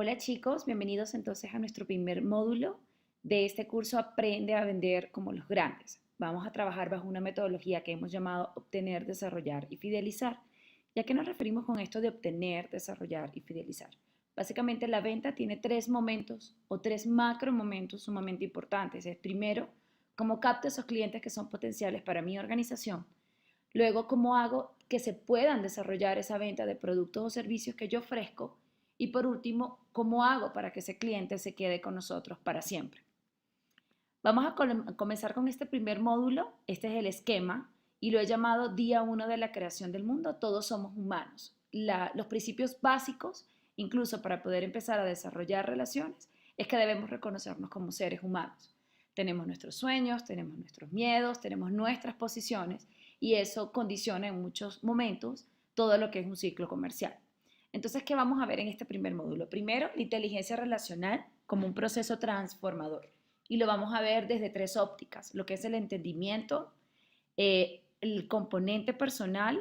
Hola chicos, bienvenidos entonces a nuestro primer módulo de este curso Aprende a vender como los grandes. Vamos a trabajar bajo una metodología que hemos llamado obtener, desarrollar y fidelizar. ¿Y a qué nos referimos con esto de obtener, desarrollar y fidelizar? Básicamente la venta tiene tres momentos o tres macro momentos sumamente importantes. Es primero, cómo capto esos clientes que son potenciales para mi organización. Luego, cómo hago que se puedan desarrollar esa venta de productos o servicios que yo ofrezco. Y por último, ¿cómo hago para que ese cliente se quede con nosotros para siempre? Vamos a comenzar con este primer módulo. Este es el esquema y lo he llamado Día 1 de la creación del mundo. Todos somos humanos. Los principios básicos, incluso para poder empezar a desarrollar relaciones, es que debemos reconocernos como seres humanos. Tenemos nuestros sueños, tenemos nuestros miedos, tenemos nuestras posiciones y eso condiciona en muchos momentos todo lo que es un ciclo comercial. Entonces, ¿qué vamos a ver en este primer módulo? Primero, la inteligencia relacional como un proceso transformador. Y lo vamos a ver desde tres ópticas, lo que es el entendimiento, el componente personal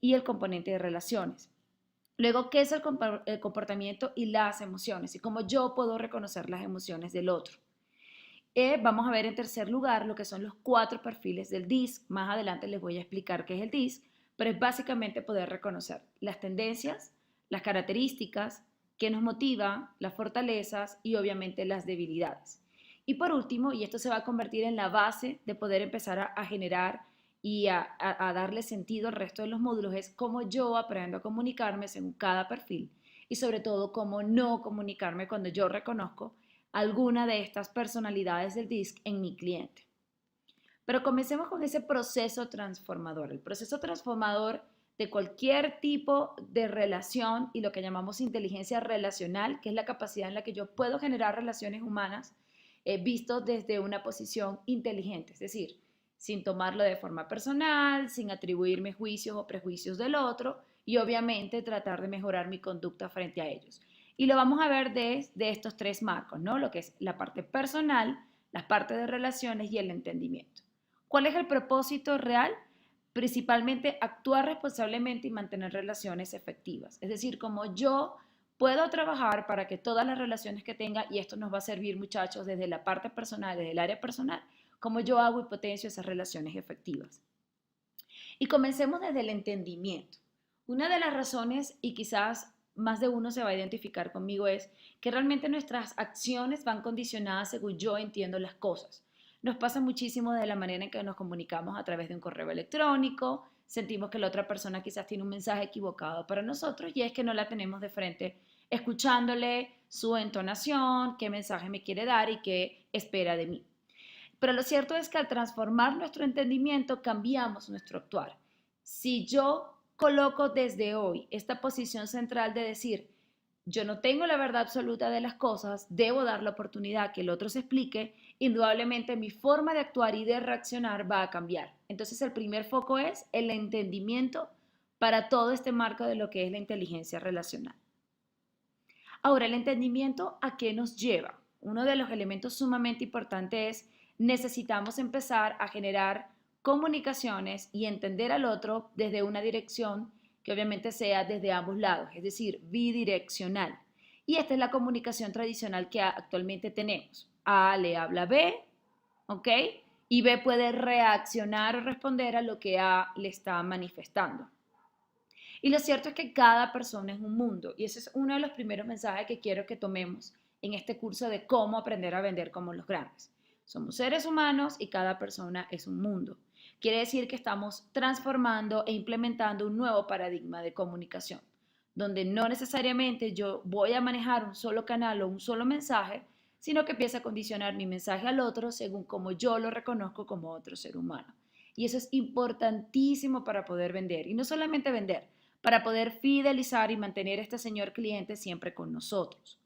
y el componente de relaciones. Luego, ¿qué es el comportamiento y las emociones? Y cómo yo puedo reconocer las emociones del otro. Vamos a ver en tercer lugar lo que son los 4 perfiles del DISC. Más adelante les voy a explicar qué es el DISC, pero es básicamente poder reconocer las tendencias, las características, qué nos motiva, las fortalezas y obviamente las debilidades. Y por último, y esto se va a convertir en la base de poder empezar a generar y a darle sentido al resto de los módulos, es cómo yo aprendo a comunicarme según cada perfil y sobre todo cómo no comunicarme cuando yo reconozco alguna de estas personalidades del DISC en mi cliente. Pero comencemos con ese proceso transformador. El proceso transformador de cualquier tipo de relación y lo que llamamos inteligencia relacional, que es la capacidad en la que yo puedo generar relaciones humanas visto desde una posición inteligente, es decir, sin tomarlo de forma personal, sin atribuirme juicios o prejuicios del otro y obviamente tratar de mejorar mi conducta frente a ellos. Y lo vamos a ver de estos tres marcos, ¿no? Lo que es la parte personal, las partes de relaciones y el entendimiento. ¿Cuál es el propósito real? Principalmente actuar responsablemente y mantener relaciones efectivas. Es decir, como yo puedo trabajar para que todas las relaciones que tenga, y esto nos va a servir muchachos desde la parte personal, desde el área personal, como yo hago y potencio esas relaciones efectivas. Y comencemos desde el entendimiento. Una de las razones, y quizás más de uno se va a identificar conmigo, es que realmente nuestras acciones van condicionadas según yo entiendo las cosas. Nos pasa muchísimo de la manera en que nos comunicamos a través de un correo electrónico, sentimos que la otra persona quizás tiene un mensaje equivocado para nosotros y es que no la tenemos de frente escuchándole su entonación, qué mensaje me quiere dar y qué espera de mí. Pero lo cierto es que al transformar nuestro entendimiento cambiamos nuestro actuar. Si yo coloco desde hoy esta posición central de decir, yo no tengo la verdad absoluta de las cosas, debo dar la oportunidad que el otro se explique, indudablemente mi forma de actuar y de reaccionar va a cambiar. Entonces el primer foco es el entendimiento para todo este marco de lo que es la inteligencia relacional. Ahora, el entendimiento, ¿a qué nos lleva? Uno de los elementos sumamente importantes es necesitamos empezar a generar comunicaciones y entender al otro desde una dirección que obviamente sea desde ambos lados, es decir, bidireccional. Y esta es la comunicación tradicional que actualmente tenemos. A le habla a B, ¿ok? Y B puede reaccionar o responder a lo que A le está manifestando. Y lo cierto es que cada persona es un mundo y ese es uno de los primeros mensajes que quiero que tomemos en este curso de cómo aprender a vender como los grandes. Somos seres humanos y cada persona es un mundo. Quiere decir que estamos transformando e implementando un nuevo paradigma de comunicación, donde no necesariamente yo voy a manejar un solo canal o un solo mensaje, sino que empieza a condicionar mi mensaje al otro según como yo lo reconozco como otro ser humano. Y eso es importantísimo para poder vender. Y no solamente vender, para poder fidelizar y mantener a este señor cliente siempre con nosotros.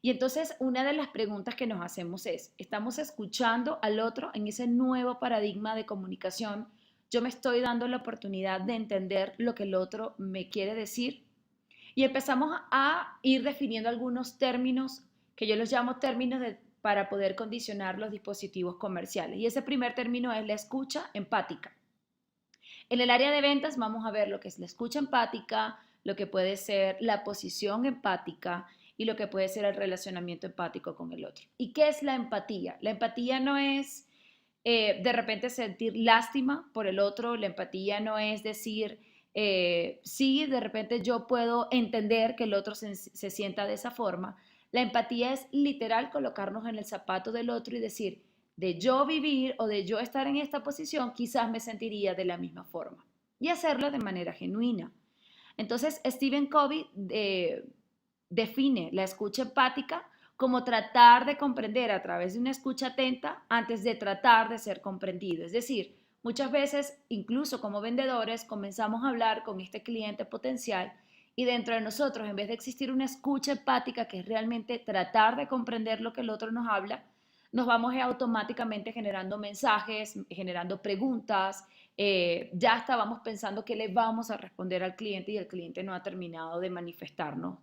Y entonces una de las preguntas que nos hacemos es, ¿estamos escuchando al otro en ese nuevo paradigma de comunicación? ¿Yo me estoy dando la oportunidad de entender lo que el otro me quiere decir? Y empezamos a ir definiendo algunos términos que yo los llamo términos para poder condicionar los dispositivos comerciales. Y ese primer término es la escucha empática. En el área de ventas vamos a ver lo que es la escucha empática, lo que puede ser la posición empática y lo que puede ser el relacionamiento empático con el otro. ¿Y qué es la empatía? La empatía no es de repente sentir lástima por el otro, la empatía no es decir, sí, de repente yo puedo entender que el otro se sienta de esa forma. La empatía es literal colocarnos en el zapato del otro y decir, de yo vivir o de yo estar en esta posición, quizás me sentiría de la misma forma. Y hacerlo de manera genuina. Entonces, Stephen Covey define la escucha empática como tratar de comprender a través de una escucha atenta antes de tratar de ser comprendido. Es decir, muchas veces, incluso como vendedores, comenzamos a hablar con este cliente potencial y dentro de nosotros, en vez de existir una escucha empática, que es realmente tratar de comprender lo que el otro nos habla, nos vamos automáticamente generando mensajes, generando preguntas, ya estábamos pensando que le vamos a responder al cliente y el cliente no ha terminado de manifestarnos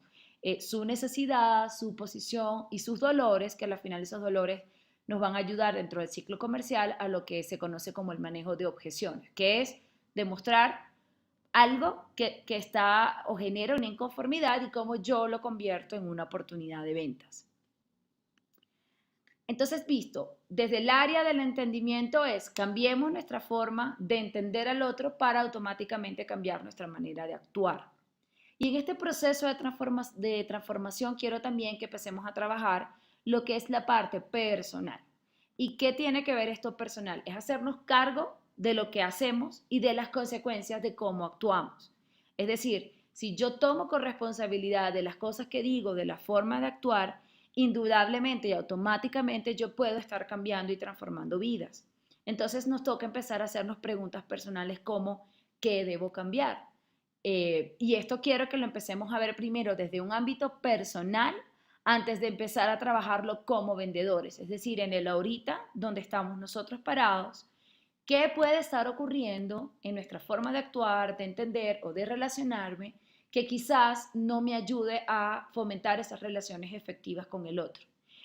su necesidad, su posición y sus dolores, que al final esos dolores nos van a ayudar dentro del ciclo comercial a lo que se conoce como el manejo de objeciones, que es demostrar algo que está o genera una inconformidad y cómo yo lo convierto en una oportunidad de ventas. Entonces, visto, desde el área del entendimiento es cambiemos nuestra forma de entender al otro para automáticamente cambiar nuestra manera de actuar. Y en este proceso de transformación quiero también que empecemos a trabajar lo que es la parte personal. ¿Y qué tiene que ver esto personal? Es hacernos cargo de lo que hacemos y de las consecuencias de cómo actuamos. Es decir, si yo tomo corresponsabilidad de las cosas que digo, de la forma de actuar, indudablemente y automáticamente yo puedo estar cambiando y transformando vidas. Entonces nos toca empezar a hacernos preguntas personales como ¿qué debo cambiar? Y esto quiero que lo empecemos a ver primero desde un ámbito personal antes de empezar a trabajarlo como vendedores, es decir, en el ahorita donde estamos nosotros parados, qué puede estar ocurriendo en nuestra forma de actuar, de entender o de relacionarme que quizás no me ayude a fomentar esas relaciones efectivas con el otro.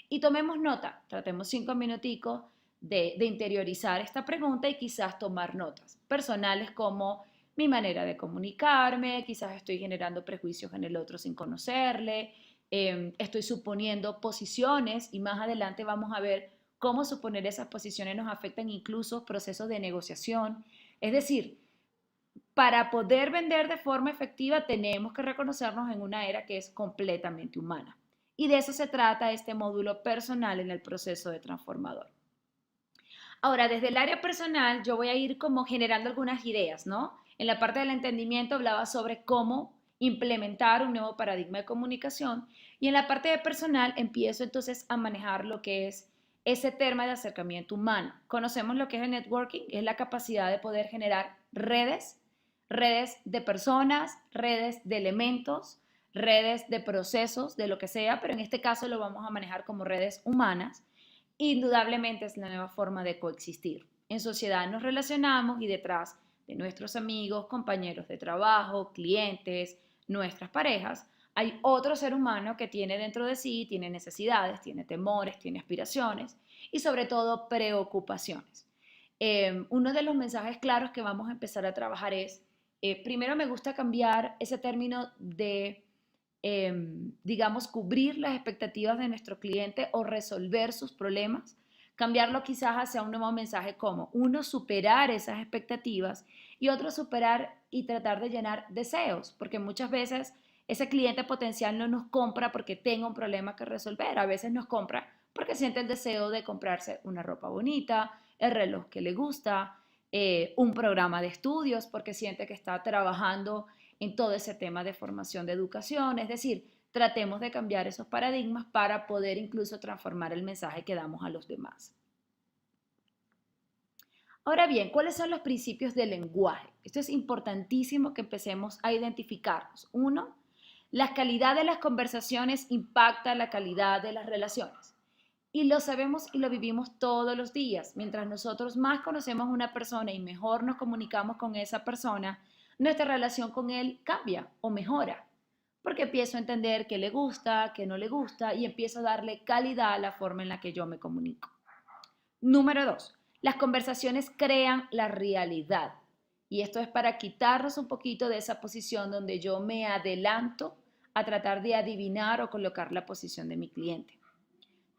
Y tomemos nota, tratemos 5 minuticos de interiorizar esta pregunta y quizás tomar notas personales como mi manera de comunicarme, quizás estoy generando prejuicios en el otro sin conocerle, estoy suponiendo posiciones y más adelante vamos a ver cómo suponer esas posiciones nos afectan incluso procesos de negociación. Es decir, para poder vender de forma efectiva tenemos que reconocernos en una era que es completamente humana. Y de eso se trata este módulo personal en el proceso de transformador. Ahora, desde el área personal, yo voy a ir como generando algunas ideas, ¿no? En la parte del entendimiento hablaba sobre cómo implementar un nuevo paradigma de comunicación y en la parte de personal empiezo entonces a manejar lo que es ese tema de acercamiento humano. Conocemos lo que es el networking, es la capacidad de poder generar redes, redes de personas, redes de elementos, redes de procesos, de lo que sea, pero en este caso lo vamos a manejar como redes humanas. Indudablemente es la nueva forma de coexistir. En sociedad nos relacionamos y detrás de nuestros amigos, compañeros de trabajo, clientes, nuestras parejas, hay otro ser humano que tiene dentro de sí, tiene necesidades, tiene temores, tiene aspiraciones y sobre todo preocupaciones. Uno de los mensajes claros que vamos a empezar a trabajar es, primero me gusta cambiar ese término de digamos, cubrir las expectativas de nuestro cliente o resolver sus problemas, cambiarlo quizás hacia un nuevo mensaje como, uno, superar esas expectativas y otro, superar y tratar de llenar deseos, porque muchas veces ese cliente potencial no nos compra porque tenga un problema que resolver, a veces nos compra porque siente el deseo de comprarse una ropa bonita, el reloj que le gusta, un programa de estudios porque siente que está trabajando en todo ese tema de formación de educación, es decir, tratemos de cambiar esos paradigmas para poder incluso transformar el mensaje que damos a los demás. Ahora bien, ¿cuáles son los principios del lenguaje? Esto es importantísimo que empecemos a identificarlos. Uno, la calidad de las conversaciones impacta la calidad de las relaciones. Y lo sabemos y lo vivimos todos los días. Mientras nosotros más conocemos a una persona y mejor nos comunicamos con esa persona, nuestra relación con él cambia o mejora. Porque empiezo a entender qué le gusta, qué no le gusta y empiezo a darle calidad a la forma en la que yo me comunico. Número 2. Las conversaciones crean la realidad. Y esto es para quitarnos un poquito de esa posición donde yo me adelanto a tratar de adivinar o colocar la posición de mi cliente.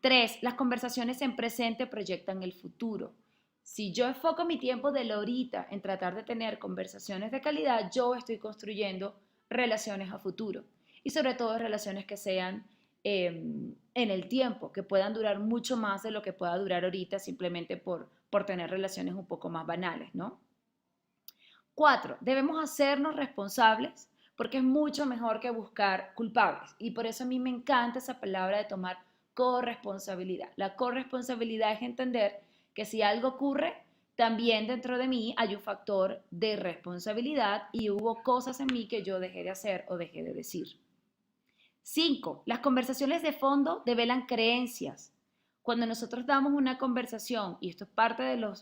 3. Las conversaciones en presente proyectan el futuro. Si yo enfoco mi tiempo de la ahorita en tratar de tener conversaciones de calidad, yo estoy construyendo relaciones a futuro y sobre todo relaciones que sean en el tiempo, que puedan durar mucho más de lo que pueda durar ahorita simplemente por tener relaciones un poco más banales, ¿no? 4. Debemos hacernos responsables porque es mucho mejor que buscar culpables y por eso a mí me encanta esa palabra de tomar corresponsabilidad. La corresponsabilidad es entender que si algo ocurre, también dentro de mí hay un factor de responsabilidad y hubo cosas en mí que yo dejé de hacer o dejé de decir. 5. Las conversaciones de fondo develan creencias. Cuando nosotros damos una conversación, y esto es parte de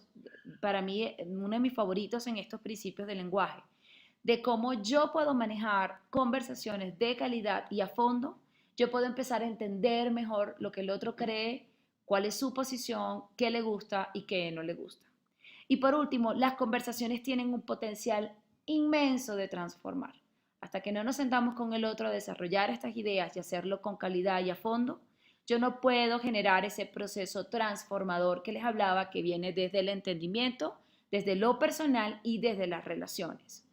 para mí, uno de mis favoritos en estos principios del lenguaje, de cómo yo puedo manejar conversaciones de calidad y a fondo, yo puedo empezar a entender mejor lo que el otro cree, cuál es su posición, qué le gusta y qué no le gusta. Y por último, las conversaciones tienen un potencial inmenso de transformar. Hasta que no nos sentamos con el otro a desarrollar estas ideas y hacerlo con calidad y a fondo, yo no puedo generar ese proceso transformador que les hablaba, que viene desde el entendimiento, desde lo personal y desde las relaciones.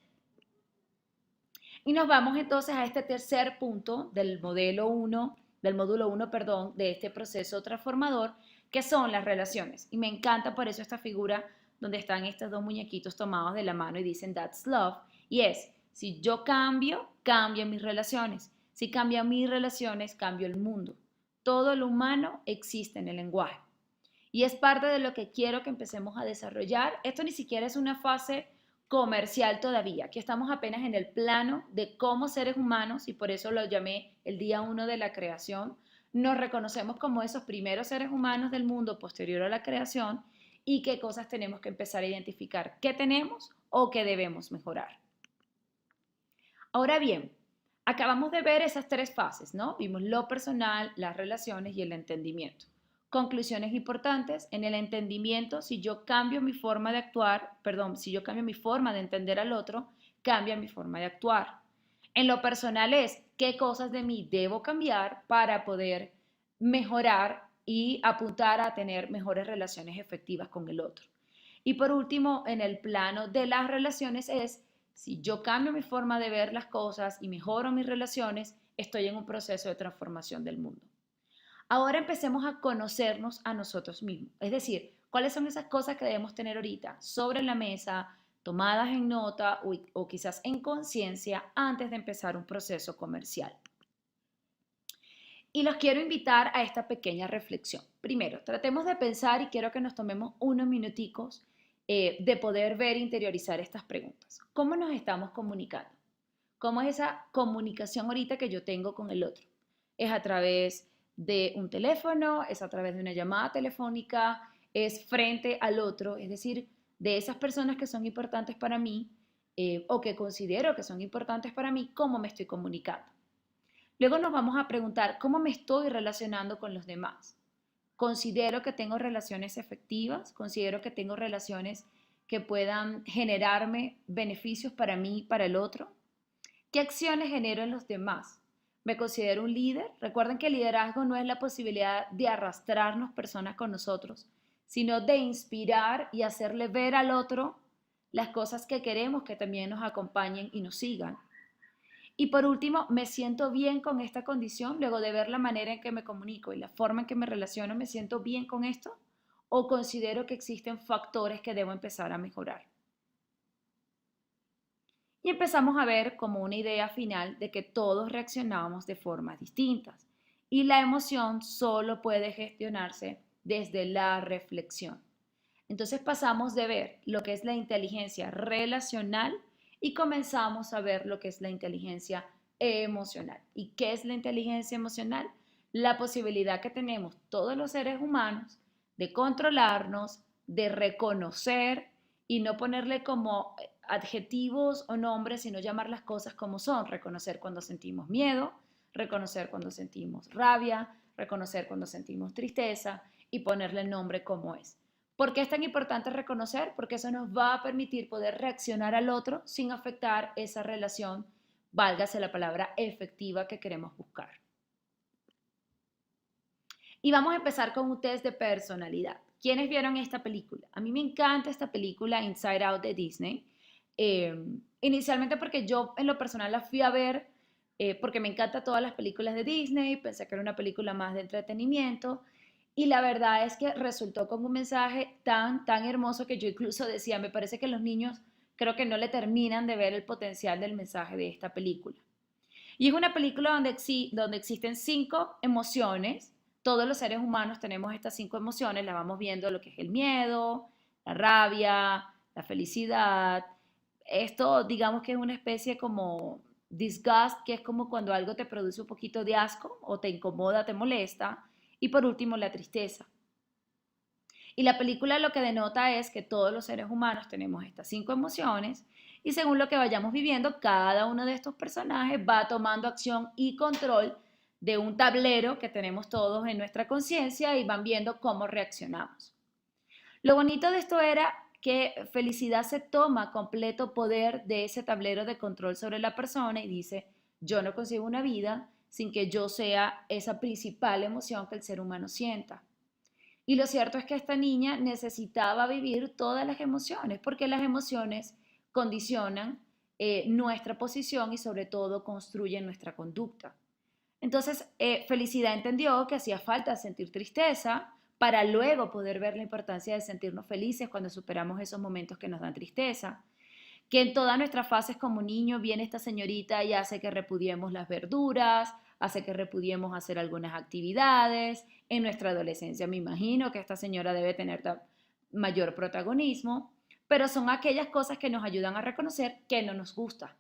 Y nos vamos entonces a este tercer punto del módulo 1, perdón, de este proceso transformador, que son las relaciones. Y me encanta por eso esta figura donde están estos dos muñequitos tomados de la mano y dicen that's love. Y es, si yo cambio, cambian mis relaciones. Si cambian mis relaciones, cambio el mundo. Todo lo humano existe en el lenguaje. Y es parte de lo que quiero que empecemos a desarrollar. Esto ni siquiera es una fase comercial todavía. Aquí estamos apenas en el plano de cómo seres humanos, y por eso lo llamé el día 1 de la creación, nos reconocemos como esos primeros seres humanos del mundo posterior a la creación y qué cosas tenemos que empezar a identificar, qué tenemos o qué debemos mejorar. Ahora bien, acabamos de ver esas tres fases, ¿no? Vimos lo personal, las relaciones y el entendimiento. Conclusiones importantes: en el entendimiento, si yo cambio mi forma de actuar, si yo cambio mi forma de entender al otro, cambia mi forma de actuar. En lo personal es qué cosas de mí debo cambiar para poder mejorar y apuntar a tener mejores relaciones efectivas con el otro. Y por último, en el plano de las relaciones es, si yo cambio mi forma de ver las cosas y mejoro mis relaciones, estoy en un proceso de transformación del mundo. Ahora empecemos a conocernos a nosotros mismos. Es decir, cuáles son esas cosas que debemos tener ahorita sobre la mesa, tomadas en nota o quizás en conciencia antes de empezar un proceso comercial. Y los quiero invitar a esta pequeña reflexión. Primero, tratemos de pensar y quiero que nos tomemos unos minuticos de poder ver e interiorizar estas preguntas. ¿Cómo nos estamos comunicando? ¿Cómo es esa comunicación ahorita que yo tengo con el otro? ¿Es a través de un teléfono? ¿Es a través de una llamada telefónica? ¿Es frente al otro? Es decir, de esas personas que son importantes para mí o que considero que son importantes para mí, ¿cómo me estoy comunicando? Luego nos vamos a preguntar, ¿cómo me estoy relacionando con los demás? ¿Considero que tengo relaciones efectivas? ¿Considero que tengo relaciones que puedan generarme beneficios para mí y para el otro? ¿Qué acciones genero en los demás? ¿Me considero un líder? Recuerden que el liderazgo no es la posibilidad de arrastrarnos personas con nosotros, sino de inspirar y hacerle ver al otro las cosas que queremos que también nos acompañen y nos sigan. Y por último, ¿me siento bien con esta condición? Luego de ver la manera en que me comunico y la forma en que me relaciono, ¿me siento bien con esto? ¿O considero que existen factores que debo empezar a mejorar? Y empezamos a ver como una idea final de que todos reaccionamos de formas distintas y la emoción solo puede gestionarse desde la reflexión. Entonces pasamos de ver lo que es la inteligencia relacional y comenzamos a ver lo que es la inteligencia emocional. ¿Y qué es la inteligencia emocional? La posibilidad que tenemos todos los seres humanos de controlarnos, de reconocer y no ponerle como adjetivos o nombres, sino llamar las cosas como son. Reconocer cuando sentimos miedo, reconocer cuando sentimos rabia, reconocer cuando sentimos tristeza y ponerle el nombre como es. ¿Por qué es tan importante reconocer? Porque eso nos va a permitir poder reaccionar al otro sin afectar esa relación válgase la palabra efectiva que queremos buscar. Y vamos a empezar con un test de personalidad. ¿Quiénes vieron esta película? A mí me encanta esta película Inside Out de Disney. Eh, Inicialmente porque yo en lo personal la fui a ver porque me encantan todas las películas de Disney, pensé que era una película más de entretenimiento y la verdad es que resultó con un mensaje tan hermoso que yo incluso decía, me parece que los niños creo que no le terminan de ver el potencial del mensaje de esta película. Y es una película donde existen 5 emociones. Todos los seres humanos tenemos estas 5 emociones, las vamos viendo, lo que es el miedo, la rabia, la felicidad. Esto digamos que es una especie como disgust, que es como cuando algo te produce un poquito de asco o te incomoda, te molesta. Y por último, la tristeza. Y la película lo que denota es que todos los seres humanos tenemos estas 5 emociones y según lo que vayamos viviendo, cada uno de estos personajes va tomando acción y control de un tablero que tenemos todos en nuestra conciencia y van viendo cómo reaccionamos. Lo bonito de esto era que Felicidad se toma completo poder de ese tablero de control sobre la persona y dice, yo no consigo una vida sin que yo sea esa principal emoción que el ser humano sienta. Y lo cierto es que esta niña necesitaba vivir todas las emociones, porque las emociones condicionan nuestra posición y sobre todo construyen nuestra conducta. Entonces, Felicidad entendió que hacía falta sentir tristeza para luego poder ver la importancia de sentirnos felices cuando superamos esos momentos que nos dan tristeza, que en todas nuestras fases como niño viene esta señorita y hace que repudiemos las verduras, hace que repudiemos hacer algunas actividades. En nuestra adolescencia me imagino que esta señora debe tener mayor protagonismo, pero son aquellas cosas que nos ayudan a reconocer que no nos gusta.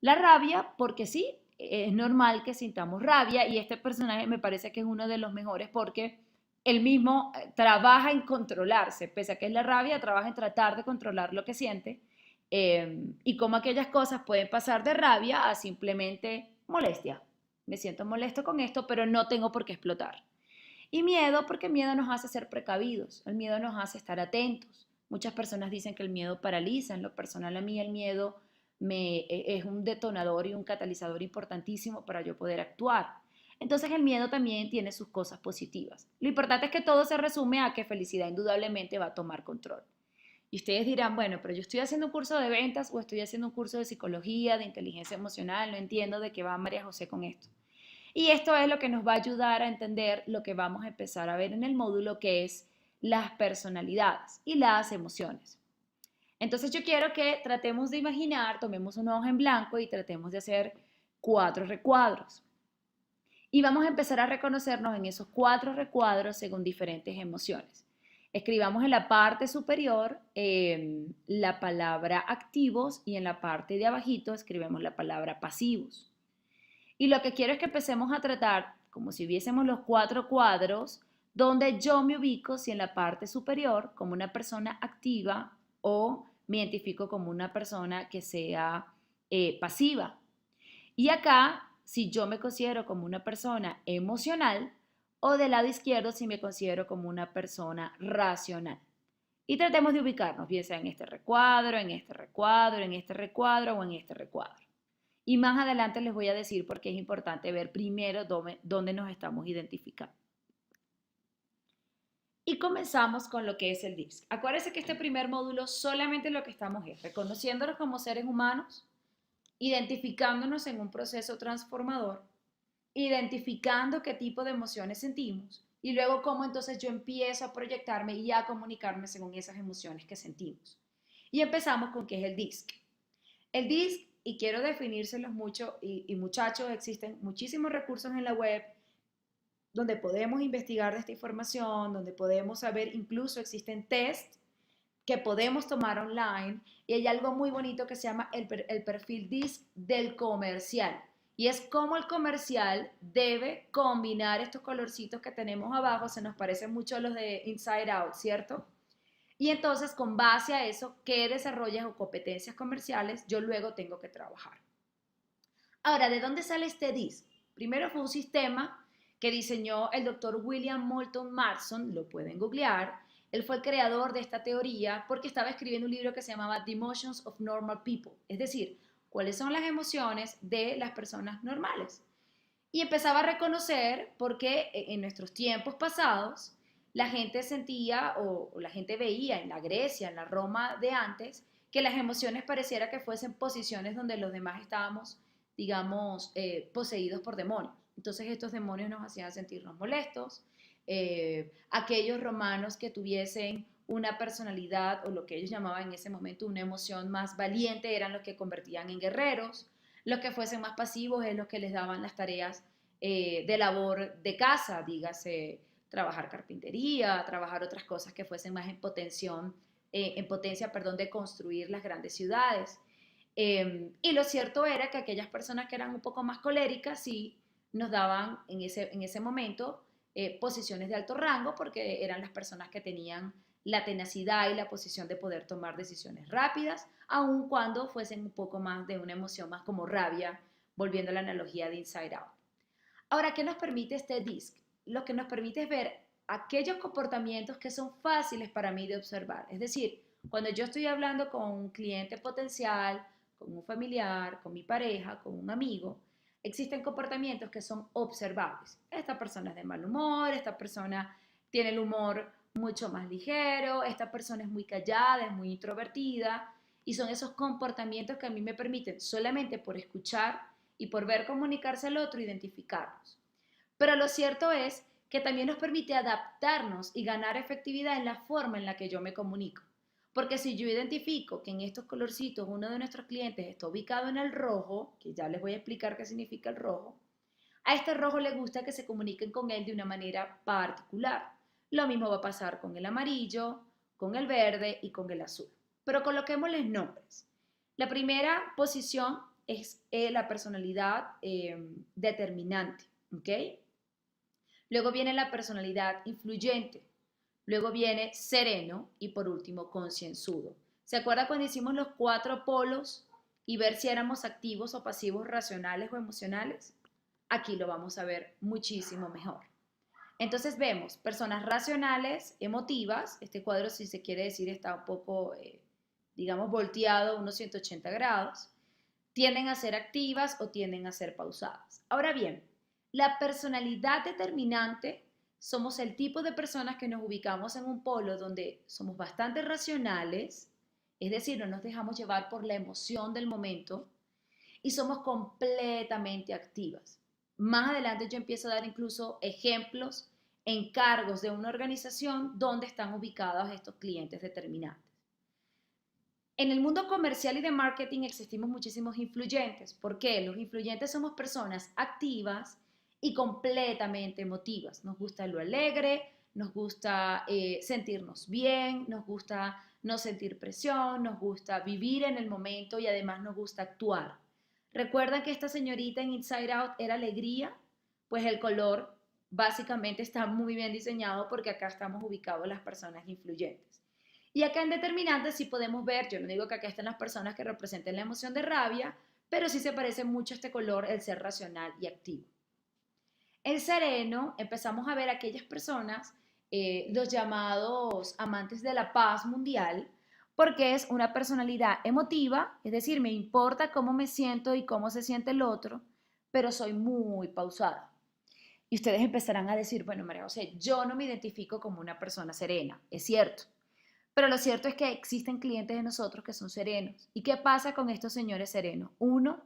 La rabia, porque sí, es normal que sintamos rabia y este personaje me parece que es uno de los mejores porque él mismo trabaja en controlarse, pese a que es la rabia, trabaja en tratar de controlar lo que siente y cómo aquellas cosas pueden pasar de rabia a simplemente molestia. Me siento molesto con esto, pero no tengo por qué explotar. Y miedo, porque el miedo nos hace ser precavidos, el miedo nos hace estar atentos. Muchas personas dicen que el miedo paraliza, en lo personal a mí el miedo es un detonador y un catalizador importantísimo para yo poder actuar. Entonces el miedo también tiene sus cosas positivas. Lo importante es que todo se resume a que Felicidad indudablemente va a tomar control. Y ustedes dirán, bueno, pero yo estoy haciendo un curso de ventas o estoy haciendo un curso de psicología, de inteligencia emocional, no entiendo de qué va María José con esto. Y esto es lo que nos va a ayudar a entender lo que vamos a empezar a ver en el módulo, que es las personalidades y las emociones. Entonces yo quiero que tratemos de imaginar, tomemos una hoja en blanco y tratemos de hacer 4 recuadros. Y vamos a empezar a reconocernos en esos 4 recuadros según diferentes emociones. Escribamos en la parte superior la palabra activos y en la parte de abajito escribimos la palabra pasivos. Y lo que quiero es que empecemos a tratar como si viésemos los 4 cuadros donde yo me ubico si en la parte superior como una persona activa o me identifico como una persona que sea pasiva. Y acá, si yo me considero como una persona emocional o del lado izquierdo si me considero como una persona racional. Y tratemos de ubicarnos, bien sea en este recuadro, en este recuadro, en este recuadro o en este recuadro. Y más adelante les voy a decir por qué es importante ver primero dónde nos estamos identificando. Y comenzamos con lo que es el DISC. Acuérdense que este primer módulo solamente lo que estamos es reconociéndonos como seres humanos, identificándonos en un proceso transformador, identificando qué tipo de emociones sentimos y luego cómo entonces yo empiezo a proyectarme y a comunicarme según esas emociones que sentimos. Y empezamos con qué es el DISC. El DISC, y quiero definírselos mucho, y muchachos, existen muchísimos recursos en la web donde podemos investigar de esta información, donde podemos saber, incluso existen test que podemos tomar online y hay algo muy bonito que se llama el perfil DISC del comercial. Y es como el comercial debe combinar estos colorcitos que tenemos abajo, se nos parecen mucho a los de Inside Out, ¿cierto? Y entonces, con base a eso, ¿qué desarrollos o competencias comerciales yo luego tengo que trabajar? Ahora, ¿de dónde sale este DISC? Primero fue un sistema que diseñó el doctor William Moulton Marston, lo pueden googlear. Él fue el creador de esta teoría porque estaba escribiendo un libro que se llamaba The Emotions of Normal People, es decir, cuáles son las emociones de las personas normales. Y empezaba a reconocer porque en nuestros tiempos pasados la gente sentía o la gente veía en la Grecia, en la Roma de antes, que las emociones pareciera que fuesen posiciones donde los demás estábamos, digamos, poseídos por demonios. Entonces estos demonios nos hacían sentirnos molestos. Aquellos romanos que tuviesen una personalidad o lo que ellos llamaban en ese momento una emoción más valiente eran los que convertían en guerreros. Los que fuesen más pasivos es los que les daban las tareas de labor de casa, dígase trabajar carpintería, trabajar otras cosas que fuesen más en potencia, perdón, de construir las grandes ciudades. Y lo cierto era que aquellas personas que eran un poco más coléricas sí nos daban en ese momento posiciones de alto rango porque eran las personas que tenían la tenacidad y la posición de poder tomar decisiones rápidas, aun cuando fuesen un poco más de una emoción más como rabia, volviendo a la analogía de Inside Out. Ahora, ¿qué nos permite este DISC? Lo que nos permite es ver aquellos comportamientos que son fáciles para mí de observar. Es decir, cuando yo estoy hablando con un cliente potencial, con un familiar, con mi pareja, con un amigo, existen comportamientos que son observables. Esta persona es de mal humor, esta persona tiene el humor mucho más ligero, esta persona es muy callada, es muy introvertida, y son esos comportamientos que a mí me permiten solamente por escuchar y por ver comunicarse al otro identificarlos. Pero lo cierto es que también nos permite adaptarnos y ganar efectividad en la forma en la que yo me comunico. Porque si yo identifico que en estos colorcitos uno de nuestros clientes está ubicado en el rojo, que ya les voy a explicar qué significa el rojo, a este rojo le gusta que se comuniquen con él de una manera particular. Lo mismo va a pasar con el amarillo, con el verde y con el azul. Pero coloquémosles nombres. La primera posición es la personalidad determinante, ¿ok? Luego viene la personalidad influyente, luego viene sereno y por último concienzudo. ¿Se acuerda cuando hicimos los 4 polos y ver si éramos activos o pasivos, racionales o emocionales? Aquí lo vamos a ver muchísimo mejor. Entonces vemos personas racionales, emotivas, este cuadro si se quiere decir está un poco, digamos, volteado unos 180 grados, tienden a ser activas o tienden a ser pausadas. Ahora bien, la personalidad determinante somos el tipo de personas que nos ubicamos en un polo donde somos bastante racionales, es decir, no nos dejamos llevar por la emoción del momento y somos completamente activas. Más adelante yo empiezo a dar incluso ejemplos en cargos de una organización donde están ubicados estos clientes determinantes. En el mundo comercial y de marketing existimos muchísimos influyentes. ¿Por qué? Los influyentes somos personas activas y completamente emotivas. Nos gusta lo alegre, nos gusta sentirnos bien, nos gusta no sentir presión, nos gusta vivir en el momento y además nos gusta actuar. ¿Recuerdan que esta señorita en Inside Out era alegría? Pues el color básicamente está muy bien diseñado porque acá estamos ubicados las personas influyentes. Y acá en determinantes sí podemos ver, yo no digo que acá estén las personas que representen la emoción de rabia, pero sí se parece mucho a este color el ser racional y activo. En sereno empezamos a ver aquellas personas, los llamados amantes de la paz mundial, porque es una personalidad emotiva, es decir, me importa cómo me siento y cómo se siente el otro, pero soy muy pausada. Y ustedes empezarán a decir, bueno, María José, yo no me identifico como una persona serena, es cierto. Pero lo cierto es que existen clientes de nosotros que son serenos. ¿Y qué pasa con estos señores serenos? Uno,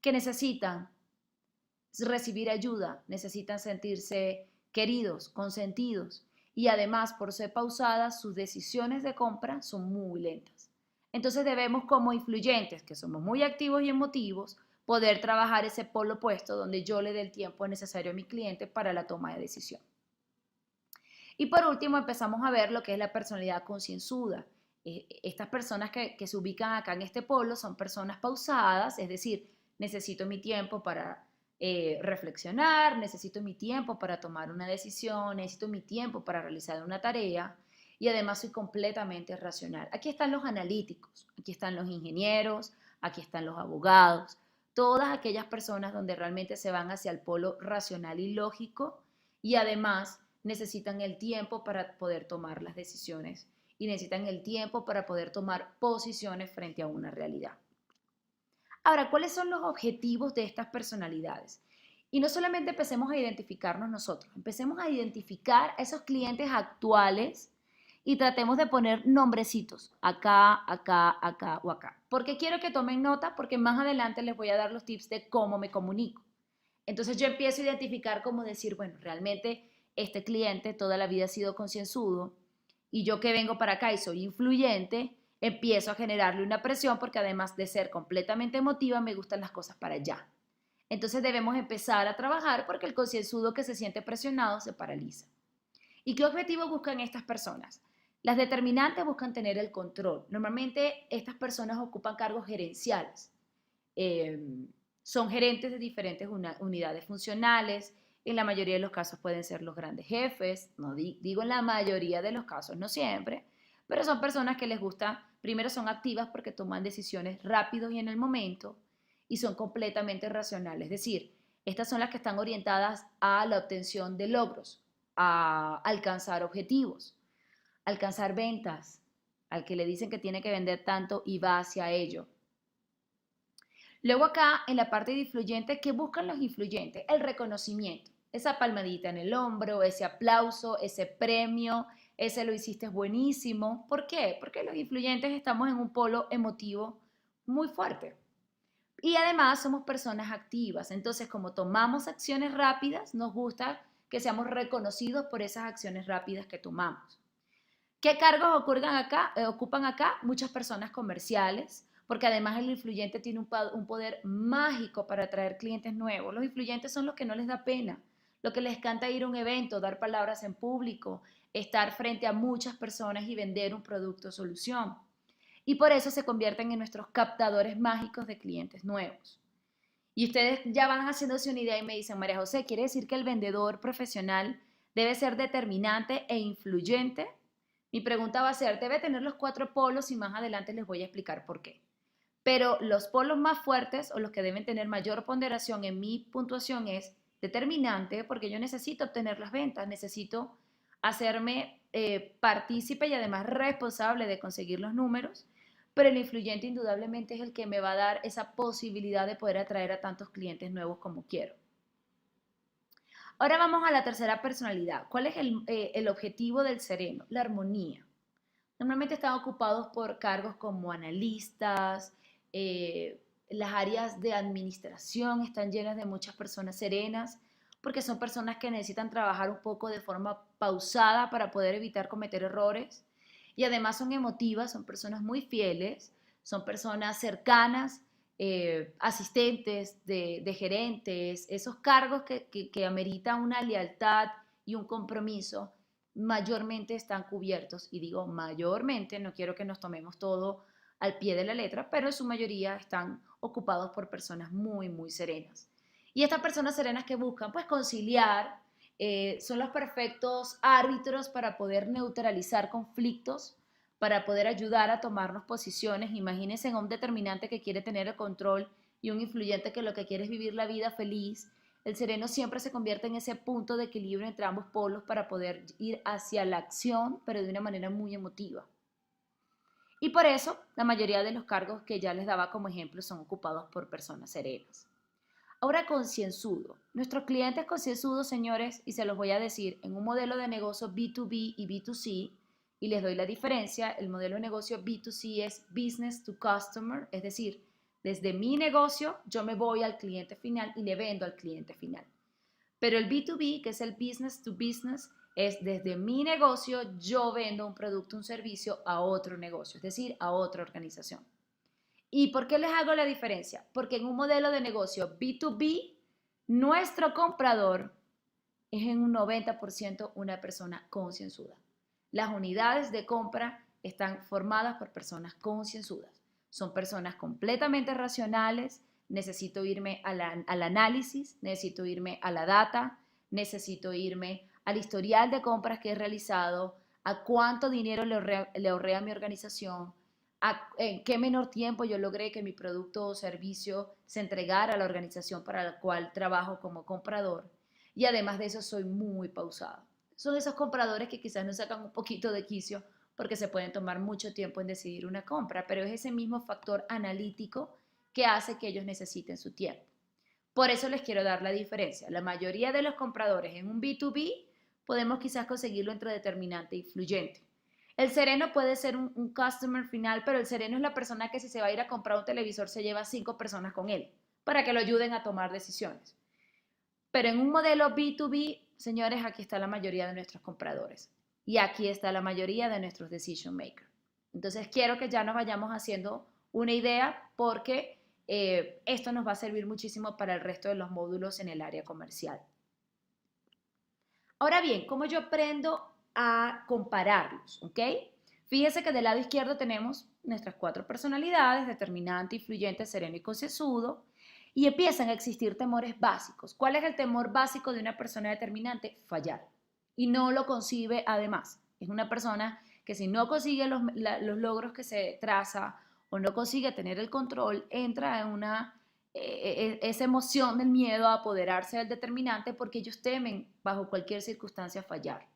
que necesitan recibir ayuda, necesitan sentirse queridos, consentidos y además por ser pausadas sus decisiones de compra son muy lentas. Entonces debemos como influyentes, que somos muy activos y emotivos, poder trabajar ese polo opuesto donde yo le dé el tiempo necesario a mi cliente para la toma de decisión. Y por último empezamos a ver lo que es la personalidad concienzuda. Estas personas que se ubican acá en este polo son personas pausadas, es decir, necesito mi tiempo para reflexionar, necesito mi tiempo para tomar una decisión, necesito mi tiempo para realizar una tarea y además soy completamente racional. Aquí están los analíticos, aquí están los ingenieros, aquí están los abogados, todas aquellas personas donde realmente se van hacia el polo racional y lógico y además necesitan el tiempo para poder tomar las decisiones y necesitan el tiempo para poder tomar posiciones frente a una realidad. Ahora, ¿cuáles son los objetivos de estas personalidades? Y no solamente empecemos a identificarnos nosotros, empecemos a identificar a esos clientes actuales y tratemos de poner nombrecitos, acá, acá, acá o acá. ¿Por qué quiero que tomen nota? Porque más adelante les voy a dar los tips de cómo me comunico. Entonces yo empiezo a identificar como decir, bueno, realmente este cliente toda la vida ha sido concienzudo y yo que vengo para acá y soy influyente, empiezo a generarle una presión porque además de ser completamente emotiva, me gustan las cosas para allá. Entonces debemos empezar a trabajar porque el concienzudo que se siente presionado se paraliza. ¿Y qué objetivo buscan estas personas? Las determinantes buscan tener el control. Normalmente estas personas ocupan cargos gerenciales. Eh, Son gerentes de diferentes unidades funcionales. En la mayoría de los casos pueden ser los grandes jefes. No digo en la mayoría de los casos, no siempre. Pero son personas que les gusta, primero son activas porque toman decisiones rápidos y en el momento y son completamente racionales. Es decir, estas son las que están orientadas a la obtención de logros, a alcanzar objetivos, alcanzar ventas, al que le dicen que tiene que vender tanto y va hacia ello. Luego acá, en la parte de influyente, ¿qué buscan los influyentes? El reconocimiento, esa palmadita en el hombro, ese aplauso, ese premio, ese lo hiciste buenísimo. ¿Por qué? Porque los influyentes estamos en un polo emotivo muy fuerte. Y además somos personas activas, entonces como tomamos acciones rápidas, nos gusta que seamos reconocidos por esas acciones rápidas que tomamos. ¿Qué cargos ocupan acá? Muchas personas comerciales, porque además el influyente tiene un poder mágico para atraer clientes nuevos. Los influyentes son los que no les da pena, lo que les encanta ir a un evento, dar palabras en público, estar frente a muchas personas y vender un producto o solución. Y por eso se convierten en nuestros captadores mágicos de clientes nuevos. Y ustedes ya van haciéndose una idea y me dicen, María José, ¿quiere decir que el vendedor profesional debe ser determinante e influyente? Mi pregunta va a ser, debe tener los 4 polos y más adelante les voy a explicar por qué. Pero los polos más fuertes o los que deben tener mayor ponderación en mi puntuación es determinante porque yo necesito obtener las ventas, necesito hacerme partícipe y además responsable de conseguir los números, pero el influyente indudablemente es el que me va a dar esa posibilidad de poder atraer a tantos clientes nuevos como quiero. Ahora vamos a la tercera personalidad. ¿Cuál es el objetivo del sereno? La armonía. Normalmente están ocupados por cargos como analistas, las áreas de administración están llenas de muchas personas serenas, porque son personas que necesitan trabajar un poco de forma pausada para poder evitar cometer errores. Y además son emotivas, son personas muy fieles, son personas cercanas, asistentes de gerentes, esos cargos que ameritan una lealtad y un compromiso mayormente están cubiertos, y digo mayormente, no quiero que nos tomemos todo al pie de la letra, pero en su mayoría están ocupados por personas muy, muy serenas. Y estas personas serenas que buscan, pues, conciliar, son los perfectos árbitros para poder neutralizar conflictos, para poder ayudar a tomarnos posiciones. Imagínense en un determinante que quiere tener el control y un influyente que lo que quiere es vivir la vida feliz. El sereno siempre se convierte en ese punto de equilibrio entre ambos polos para poder ir hacia la acción, pero de una manera muy emotiva. Y por eso la mayoría de los cargos que ya les daba como ejemplo son ocupados por personas serenas. Ahora, concienzudo. Nuestros clientes concienzudos, señores, y se los voy a decir, en un modelo de negocio B2B y B2C, y les doy la diferencia, el modelo de negocio B2C es Business to Customer, es decir, desde mi negocio yo me voy al cliente final y le vendo al cliente final. Pero el B2B, que es el Business to Business, es desde mi negocio yo vendo un producto, un servicio a otro negocio, es decir, a otra organización. ¿Y por qué les hago la diferencia? Porque en un modelo de negocio B2B, nuestro comprador es en un 90% una persona concienzuda. Las unidades de compra están formadas por personas concienzudas. Son personas completamente racionales. Necesito irme al análisis, necesito irme a la data, necesito irme al historial de compras que he realizado, a cuánto dinero le ahorré a mi organización, en qué menor tiempo yo logré que mi producto o servicio se entregara a la organización para la cual trabajo como comprador. Y además de eso soy muy pausada. Son esos compradores que quizás nos sacan un poquito de quicio porque se pueden tomar mucho tiempo en decidir una compra, pero es ese mismo factor analítico que hace que ellos necesiten su tiempo. Por eso les quiero dar la diferencia. La mayoría de los compradores en un B2B podemos quizás conseguirlo entre determinante e influyente. El sereno puede ser un customer final, pero el sereno es la persona que si se va a ir a comprar un televisor se lleva 5 personas con él para que lo ayuden a tomar decisiones. Pero en un modelo B2B, señores, aquí está la mayoría de nuestros compradores y aquí está la mayoría de nuestros decision makers. Entonces quiero que ya nos vayamos haciendo una idea porque esto nos va a servir muchísimo para el resto de los módulos en el área comercial. Ahora bien, ¿cómo yo aprendo a compararlos? ¿Ok? Fíjese que del lado izquierdo tenemos nuestras 4 personalidades, determinante, influyente, sereno y concienzudo, y empiezan a existir temores básicos. ¿Cuál es el temor básico de una persona determinante? Fallar. Y no lo concibe además. Es una persona que si no consigue los logros que se traza o no consigue tener el control, entra en esa emoción del miedo a apoderarse del determinante porque ellos temen bajo cualquier circunstancia fallar.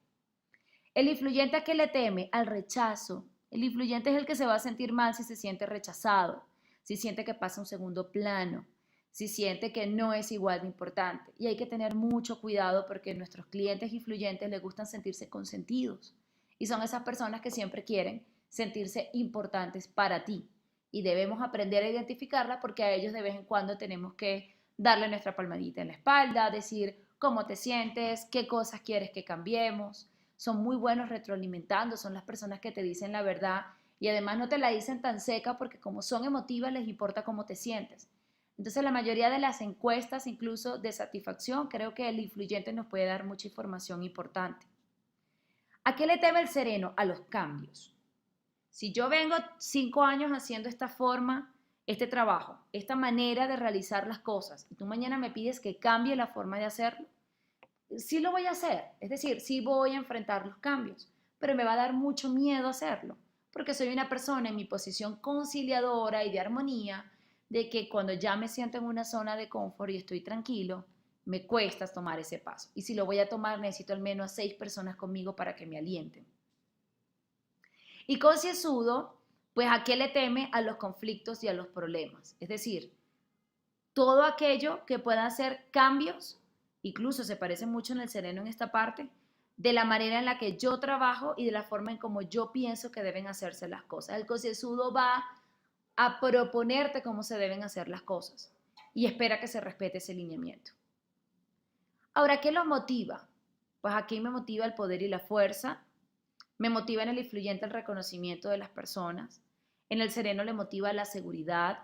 El influyente, ¿a qué le teme? Al rechazo. El influyente es el que se va a sentir mal si se siente rechazado, si siente que pasa a un segundo plano, si siente que no es igual de importante. Y hay que tener mucho cuidado porque a nuestros clientes influyentes les gustan sentirse consentidos. Y son esas personas que siempre quieren sentirse importantes para ti. Y debemos aprender a identificarla porque a ellos de vez en cuando tenemos que darle nuestra palmadita en la espalda, decir cómo te sientes, qué cosas quieres que cambiemos. Son muy buenos retroalimentando, son las personas que te dicen la verdad y además no te la dicen tan seca porque como son emotivas les importa cómo te sientes. Entonces la mayoría de las encuestas, incluso de satisfacción, creo que el influyente nos puede dar mucha información importante. ¿A qué le teme el sereno? A los cambios. Si yo vengo 5 años haciendo esta forma, este trabajo, esta manera de realizar las cosas, y tú mañana me pides que cambie la forma de hacerlo, sí lo voy a hacer, es decir, sí voy a enfrentar los cambios, pero me va a dar mucho miedo hacerlo, porque soy una persona en mi posición conciliadora y de armonía, de que cuando ya me siento en una zona de confort y estoy tranquilo, me cuesta tomar ese paso. Y si lo voy a tomar, necesito al menos a 6 personas conmigo para que me alienten. Y concienzudo, pues ¿a qué le teme? A los conflictos y a los problemas. Es decir, todo aquello que pueda hacer cambios, incluso se parece mucho en el sereno en esta parte, de la manera en la que yo trabajo y de la forma en como yo pienso que deben hacerse las cosas. El concienzudo va a proponerte cómo se deben hacer las cosas y espera que se respete ese lineamiento. Ahora, ¿qué los motiva? Pues aquí me motiva el poder y la fuerza, me motiva en el influyente el reconocimiento de las personas, en el sereno le motiva la seguridad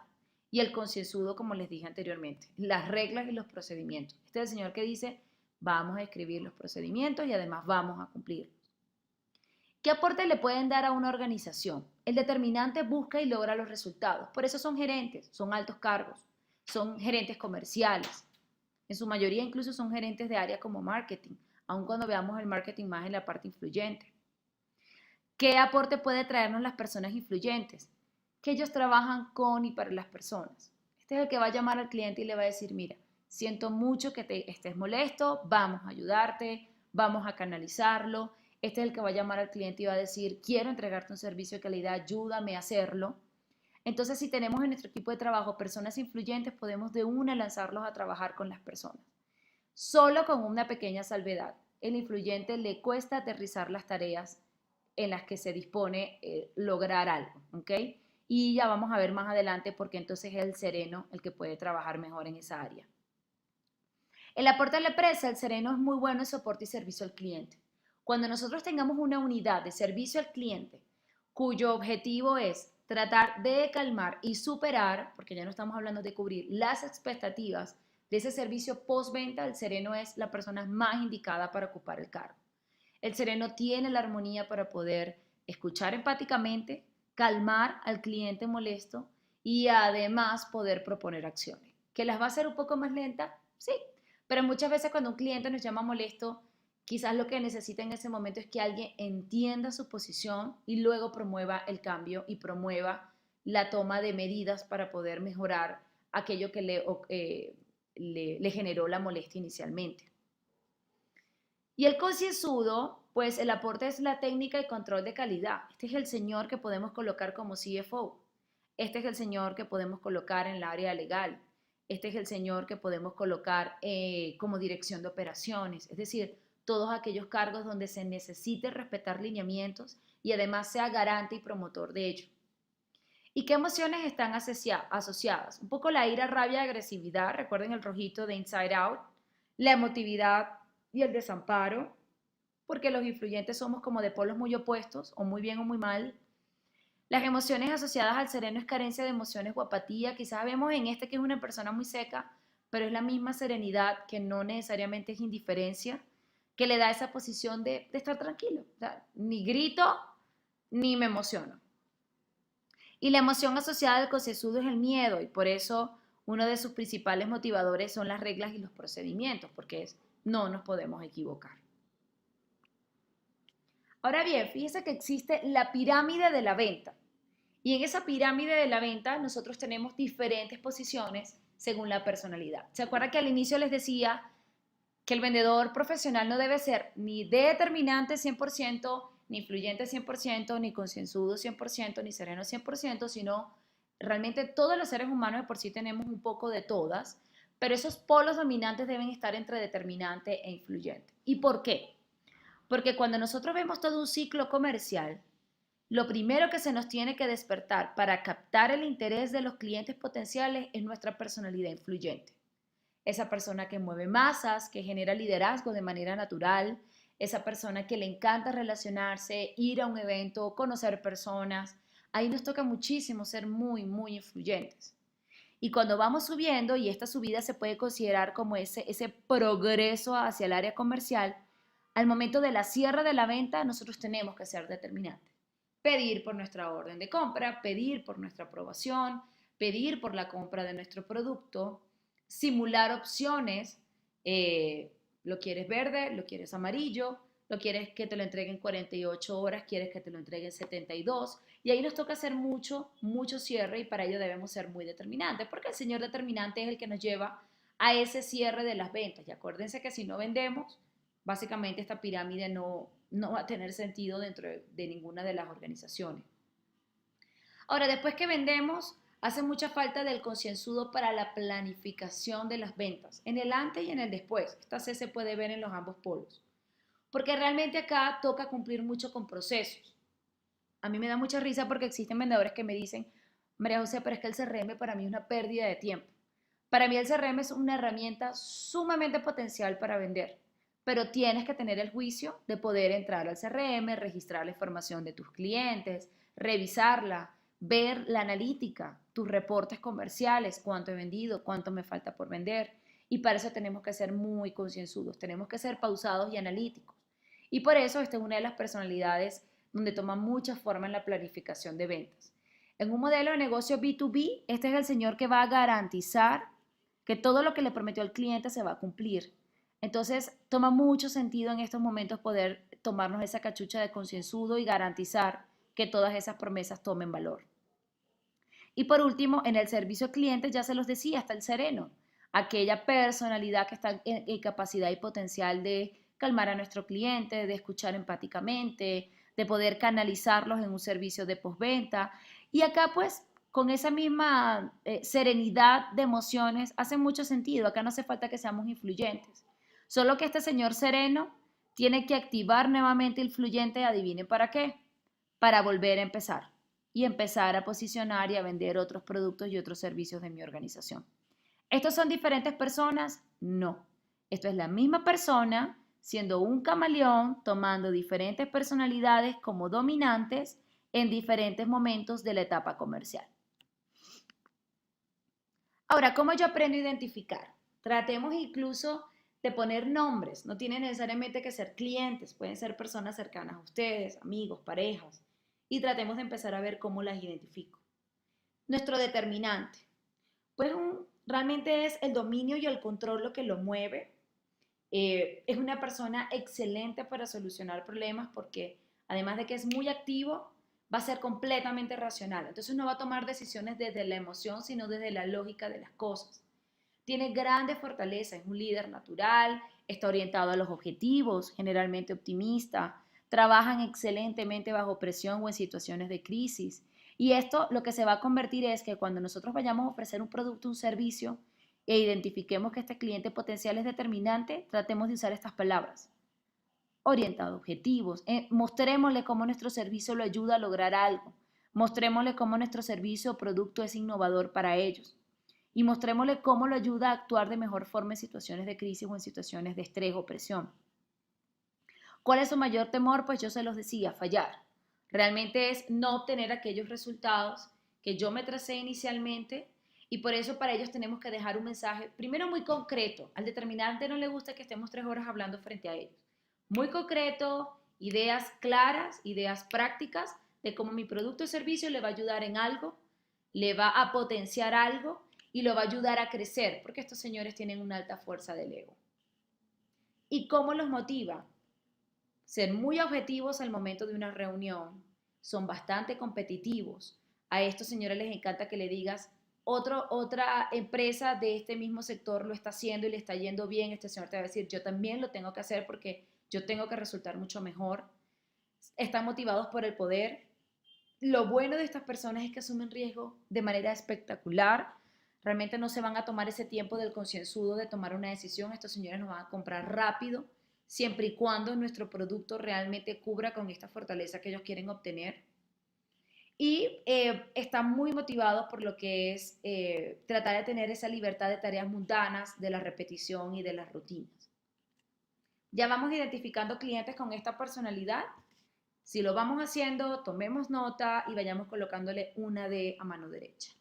y el concienzudo, como les dije anteriormente, las reglas y los procedimientos. Este es el señor que dice, vamos a escribir los procedimientos y además vamos a cumplirlos. ¿Qué aporte le pueden dar a una organización? El determinante busca y logra los resultados. Por eso son gerentes, son altos cargos, son gerentes comerciales. En su mayoría incluso son gerentes de área como marketing, aun cuando veamos el marketing más en la parte influyente. ¿Qué aporte puede traernos las personas influyentes? Que ellos trabajan con y para las personas. Este es el que va a llamar al cliente y le va a decir, mira, siento mucho que te estés molesto, vamos a ayudarte, vamos a canalizarlo. Este es el que va a llamar al cliente y va a decir, quiero entregarte un servicio de calidad, ayúdame a hacerlo. Entonces, si tenemos en nuestro equipo de trabajo personas influyentes, podemos de una lanzarlos a trabajar con las personas. Solo con una pequeña salvedad. El influyente le cuesta aterrizar las tareas en las que se dispone lograr algo, ¿ok? Y ya vamos a ver más adelante porque entonces es el sereno el que puede trabajar mejor en esa área. El aporte a la empresa, el sereno es muy bueno en soporte y servicio al cliente. Cuando nosotros tengamos una unidad de servicio al cliente cuyo objetivo es tratar de calmar y superar, porque ya no estamos hablando de cubrir las expectativas de ese servicio postventa, el sereno es la persona más indicada para ocupar el cargo. El sereno tiene la armonía para poder escuchar empáticamente, calmar al cliente molesto y además poder proponer acciones. ¿Que las va a hacer un poco más lenta? Sí, pero muchas veces cuando un cliente nos llama molesto, quizás lo que necesita en ese momento es que alguien entienda su posición y luego promueva el cambio y promueva la toma de medidas para poder mejorar aquello que le generó la molestia inicialmente. Y el concienzudo, pues el aporte es la técnica y control de calidad. Este es el señor que podemos colocar como CFO. Este es el señor que podemos colocar en el área legal. Este es el señor que podemos colocar como dirección de operaciones. Es decir, todos aquellos cargos donde se necesite respetar lineamientos y además sea garante y promotor de ello. ¿Y qué emociones están asociadas? Un poco la ira, rabia, agresividad, recuerden el rojito de Inside Out, la emotividad y el desamparo, porque los influyentes somos como de polos muy opuestos, o muy bien o muy mal. Las emociones asociadas al sereno es carencia de emociones o apatía. Quizás vemos en este que es una persona muy seca, pero es la misma serenidad que no necesariamente es indiferencia, que le da esa posición de estar tranquilo. O sea, ni grito, ni me emociono. Y la emoción asociada al concienzudo es el miedo, y por eso uno de sus principales motivadores son las reglas y los procedimientos, porque no nos podemos equivocar. Ahora bien, fíjese que existe la pirámide de la venta. Y en esa pirámide de la venta nosotros tenemos diferentes posiciones según la personalidad. ¿Se acuerdan que al inicio les decía que el vendedor profesional no debe ser ni determinante 100%, ni influyente 100%, ni concienzudo 100%, ni sereno 100%, sino realmente todos los seres humanos de por sí tenemos un poco de todas, pero esos polos dominantes deben estar entre determinante e influyente. ¿Y por qué? Porque cuando nosotros vemos todo un ciclo comercial, lo primero que se nos tiene que despertar para captar el interés de los clientes potenciales es nuestra personalidad influyente. Esa persona que mueve masas, que genera liderazgo de manera natural, esa persona que le encanta relacionarse, ir a un evento, conocer personas. Ahí nos toca muchísimo ser muy, muy influyentes. Y cuando vamos subiendo, y esta subida se puede considerar como ese progreso hacia el área comercial, al momento de la cierre de la venta, nosotros tenemos que ser determinantes. Pedir por nuestra orden de compra, pedir por nuestra aprobación, pedir por la compra de nuestro producto, simular opciones. ¿Lo quieres verde? ¿Lo quieres amarillo? ¿Lo quieres que te lo entreguen 48 horas? ¿Quieres que te lo entreguen 72? Y ahí nos toca hacer mucho, mucho cierre, y para ello debemos ser muy determinantes, porque el señor determinante es el que nos lleva a ese cierre de las ventas. Y acuérdense que si no vendemos, básicamente esta pirámide no va a tener sentido dentro de ninguna de las organizaciones. Ahora, después que vendemos, hace mucha falta del concienzudo para la planificación de las ventas, en el antes y en el después. Esta C se puede ver en los ambos polos, porque realmente acá toca cumplir mucho con procesos. A mí me da mucha risa porque existen vendedores que me dicen: María José, pero es que el CRM para mí es una pérdida de tiempo. Para mí el CRM es una herramienta sumamente potencial para vender, pero tienes que tener el juicio de poder entrar al CRM, registrar la información de tus clientes, revisarla, ver la analítica, tus reportes comerciales, cuánto he vendido, cuánto me falta por vender. Y para eso tenemos que ser muy concienzudos, tenemos que ser pausados y analíticos. Y por eso esta es una de las personalidades donde toma mucha forma en la planificación de ventas. En un modelo de negocio B2B, este es el señor que va a garantizar que todo lo que le prometió al cliente se va a cumplir. Entonces, toma mucho sentido en estos momentos poder tomarnos esa cachucha de concienzudo y garantizar que todas esas promesas tomen valor. Y por último, en el servicio al cliente, ya se los decía, está el sereno, aquella personalidad que está en capacidad y potencial de calmar a nuestro cliente, de escuchar empáticamente, de poder canalizarlos en un servicio de postventa. Y acá pues con esa misma serenidad de emociones hace mucho sentido. Acá no hace falta que seamos influyentes. Solo que este señor sereno tiene que activar nuevamente el fluyente, adivinen para qué, para volver a empezar y empezar a posicionar y a vender otros productos y otros servicios de mi organización. ¿Estos son diferentes personas? No. Esto es la misma persona siendo un camaleón, tomando diferentes personalidades como dominantes en diferentes momentos de la etapa comercial. Ahora, ¿cómo yo aprendo a identificar? Tratemos incluso de poner nombres. No tienen necesariamente que ser clientes, pueden ser personas cercanas a ustedes, amigos, parejas. Y tratemos de empezar a ver cómo las identifico. Nuestro determinante. Pues realmente es el dominio y el control lo que lo mueve. Es una persona excelente para solucionar problemas porque además de que es muy activo, va a ser completamente racional. Entonces no va a tomar decisiones desde la emoción, sino desde la lógica de las cosas. Tiene grandes fortalezas, es un líder natural, está orientado a los objetivos, generalmente optimista, trabajan excelentemente bajo presión o en situaciones de crisis. Y esto lo que se va a convertir es que cuando nosotros vayamos a ofrecer un producto, un servicio, e identifiquemos que este cliente potencial es determinante, tratemos de usar estas palabras. Orientado a objetivos. Mostrémosle cómo nuestro servicio lo ayuda a lograr algo. Mostrémosle cómo nuestro servicio o producto es innovador para ellos. Y mostrémosle cómo lo ayuda a actuar de mejor forma en situaciones de crisis o en situaciones de estrés o presión. ¿Cuál es su mayor temor? Pues yo se los decía, fallar. Realmente es no obtener aquellos resultados que yo me tracé inicialmente y por eso para ellos tenemos que dejar un mensaje, primero muy concreto. Al determinante no le gusta que estemos 3 horas hablando frente a ellos. Muy concreto, ideas claras, ideas prácticas de cómo mi producto o servicio le va a ayudar en algo, le va a potenciar algo y lo va a ayudar a crecer, porque estos señores tienen una alta fuerza del ego. ¿Y cómo los motiva? Ser muy objetivos al momento de una reunión, son bastante competitivos. A estos señores les encanta que le digas, otra empresa de este mismo sector lo está haciendo y le está yendo bien. Este señor te va a decir, yo también lo tengo que hacer porque yo tengo que resultar mucho mejor. Están motivados por el poder. Lo bueno de estas personas es que asumen riesgo de manera espectacular. Realmente no se van a tomar ese tiempo del concienzudo de tomar una decisión. Estos señores nos van a comprar rápido, siempre y cuando nuestro producto realmente cubra con esta fortaleza que ellos quieren obtener. Y están muy motivados por lo que es tratar de tener esa libertad de tareas mundanas, de la repetición y de las rutinas. Ya vamos identificando clientes con esta personalidad. Si lo vamos haciendo, tomemos nota y vayamos colocándole una D a mano derecha.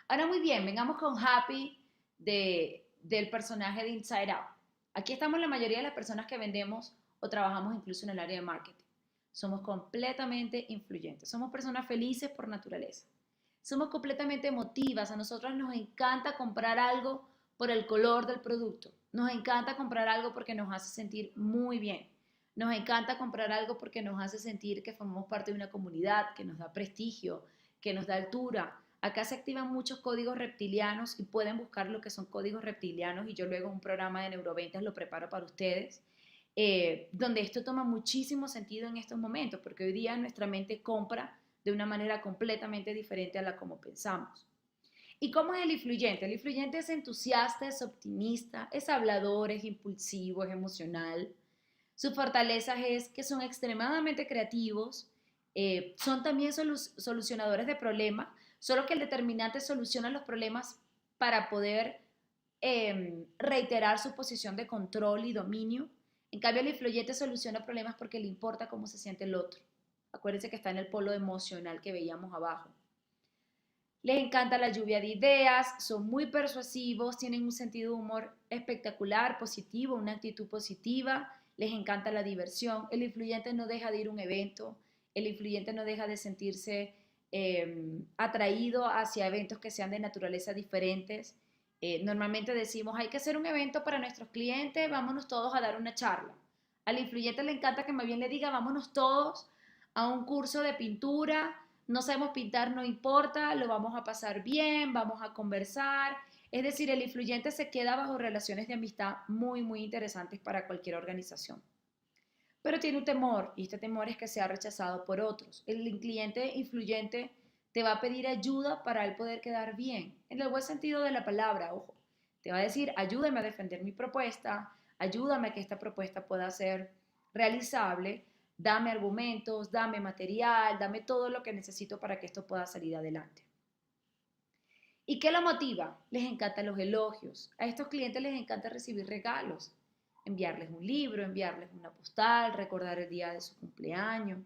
Ahora muy bien, vengamos con Happy del personaje de Inside Out. Aquí estamos la mayoría de las personas que vendemos o trabajamos incluso en el área de marketing. Somos completamente influyentes, somos personas felices por naturaleza. Somos completamente emotivas, a nosotros nos encanta comprar algo por el color del producto. Nos encanta comprar algo porque nos hace sentir muy bien. Nos encanta comprar algo porque nos hace sentir que formamos parte de una comunidad, que nos da prestigio, que nos da altura. Acá se activan muchos códigos reptilianos y pueden buscar lo que son códigos reptilianos y yo luego en un programa de neuroventas lo preparo para ustedes, donde esto toma muchísimo sentido en estos momentos, porque hoy día nuestra mente compra de una manera completamente diferente a la como pensamos. ¿Y cómo es el influyente? El influyente es entusiasta, es optimista, es hablador, es impulsivo, es emocional. Sus fortalezas es que son extremadamente creativos, son también solucionadores de problemas, solo que el determinante soluciona los problemas para poder reiterar su posición de control y dominio. En cambio, el influyente soluciona problemas porque le importa cómo se siente el otro. Acuérdense que está en el polo emocional que veíamos abajo. Les encanta la lluvia de ideas, son muy persuasivos, tienen un sentido de humor espectacular, positivo, una actitud positiva, les encanta la diversión. El influyente no deja de ir a un evento, el influyente no deja de sentirse atraído hacia eventos que sean de naturaleza diferentes. Normalmente decimos, hay que hacer un evento para nuestros clientes, vámonos todos a dar una charla. Al influyente le encanta que más bien le diga, vámonos todos a un curso de pintura, no sabemos pintar, no importa, lo vamos a pasar bien, vamos a conversar. Es decir, el influyente se queda bajo relaciones de amistad muy, muy interesantes para cualquier organización. Pero tiene un temor, y este temor es que sea rechazado por otros. El cliente influyente te va a pedir ayuda para él poder quedar bien, en el buen sentido de la palabra, ojo. Te va a decir, ayúdame a defender mi propuesta, ayúdame a que esta propuesta pueda ser realizable, dame argumentos, dame material, dame todo lo que necesito para que esto pueda salir adelante. ¿Y qué lo motiva? Les encantan los elogios. A estos clientes les encanta recibir regalos, enviarles un libro, enviarles una postal, recordar el día de su cumpleaños.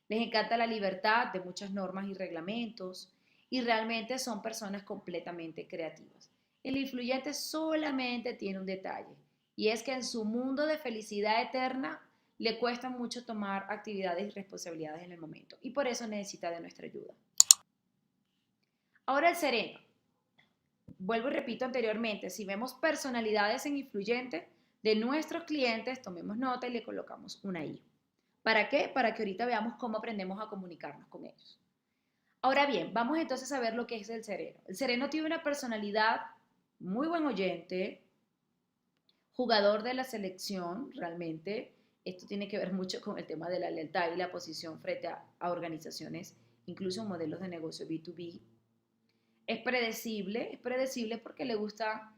Les encanta la libertad de muchas normas y reglamentos y realmente son personas completamente creativas. El influyente solamente tiene un detalle y es que en su mundo de felicidad eterna le cuesta mucho tomar actividades y responsabilidades en el momento y por eso necesita de nuestra ayuda. Ahora el sereno. Vuelvo y repito anteriormente, si vemos personalidades en influyente de nuestros clientes, tomemos nota y le colocamos una I. ¿Para qué? Para que ahorita veamos cómo aprendemos a comunicarnos con ellos. Ahora bien, vamos entonces a ver lo que es el sereno. El sereno tiene una personalidad muy buen oyente, jugador de la selección, realmente. Esto tiene que ver mucho con el tema de la lealtad y la posición frente a organizaciones incluso modelos de negocio B2B. Es predecible porque le gusta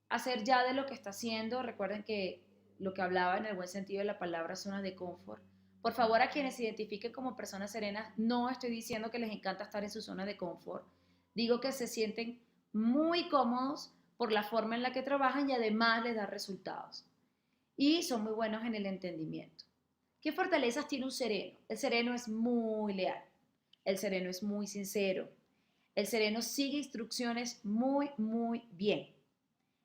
hacer ya de lo que está haciendo. Recuerden que lo que hablaba en el buen sentido de la palabra zona de confort. Por favor, a quienes se identifiquen como personas serenas, no estoy diciendo que les encanta estar en su zona de confort. Digo que se sienten muy cómodos por la forma en la que trabajan y además les da resultados. Y son muy buenos en el entendimiento. ¿Qué fortalezas tiene un sereno? El sereno es muy leal. El sereno es muy sincero. El sereno sigue instrucciones muy bien.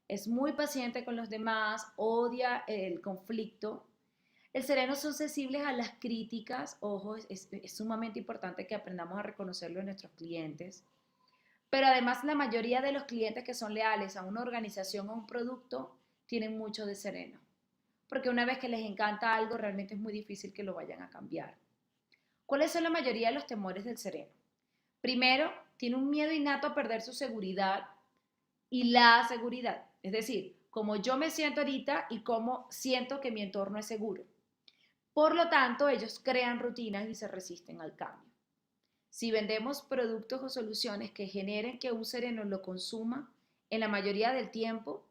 Es muy paciente con los demás, odia el conflicto. El sereno son sensibles a las críticas, ojo, es sumamente importante que aprendamos a reconocerlo en nuestros clientes. Pero además la mayoría de los clientes que son leales a una organización o un producto tienen mucho de sereno. Porque una vez que les encanta algo, realmente es muy difícil que lo vayan a cambiar. ¿Cuáles son la mayoría de los temores del sereno? Primero, tiene un miedo innato a perder su seguridad y la seguridad. Es decir, como yo me siento ahorita y cómo siento que mi entorno es seguro. Por lo tanto, ellos crean rutinas y se resisten al cambio. Si vendemos productos o soluciones que generen que un sereno lo consuma, en la mayoría del tiempo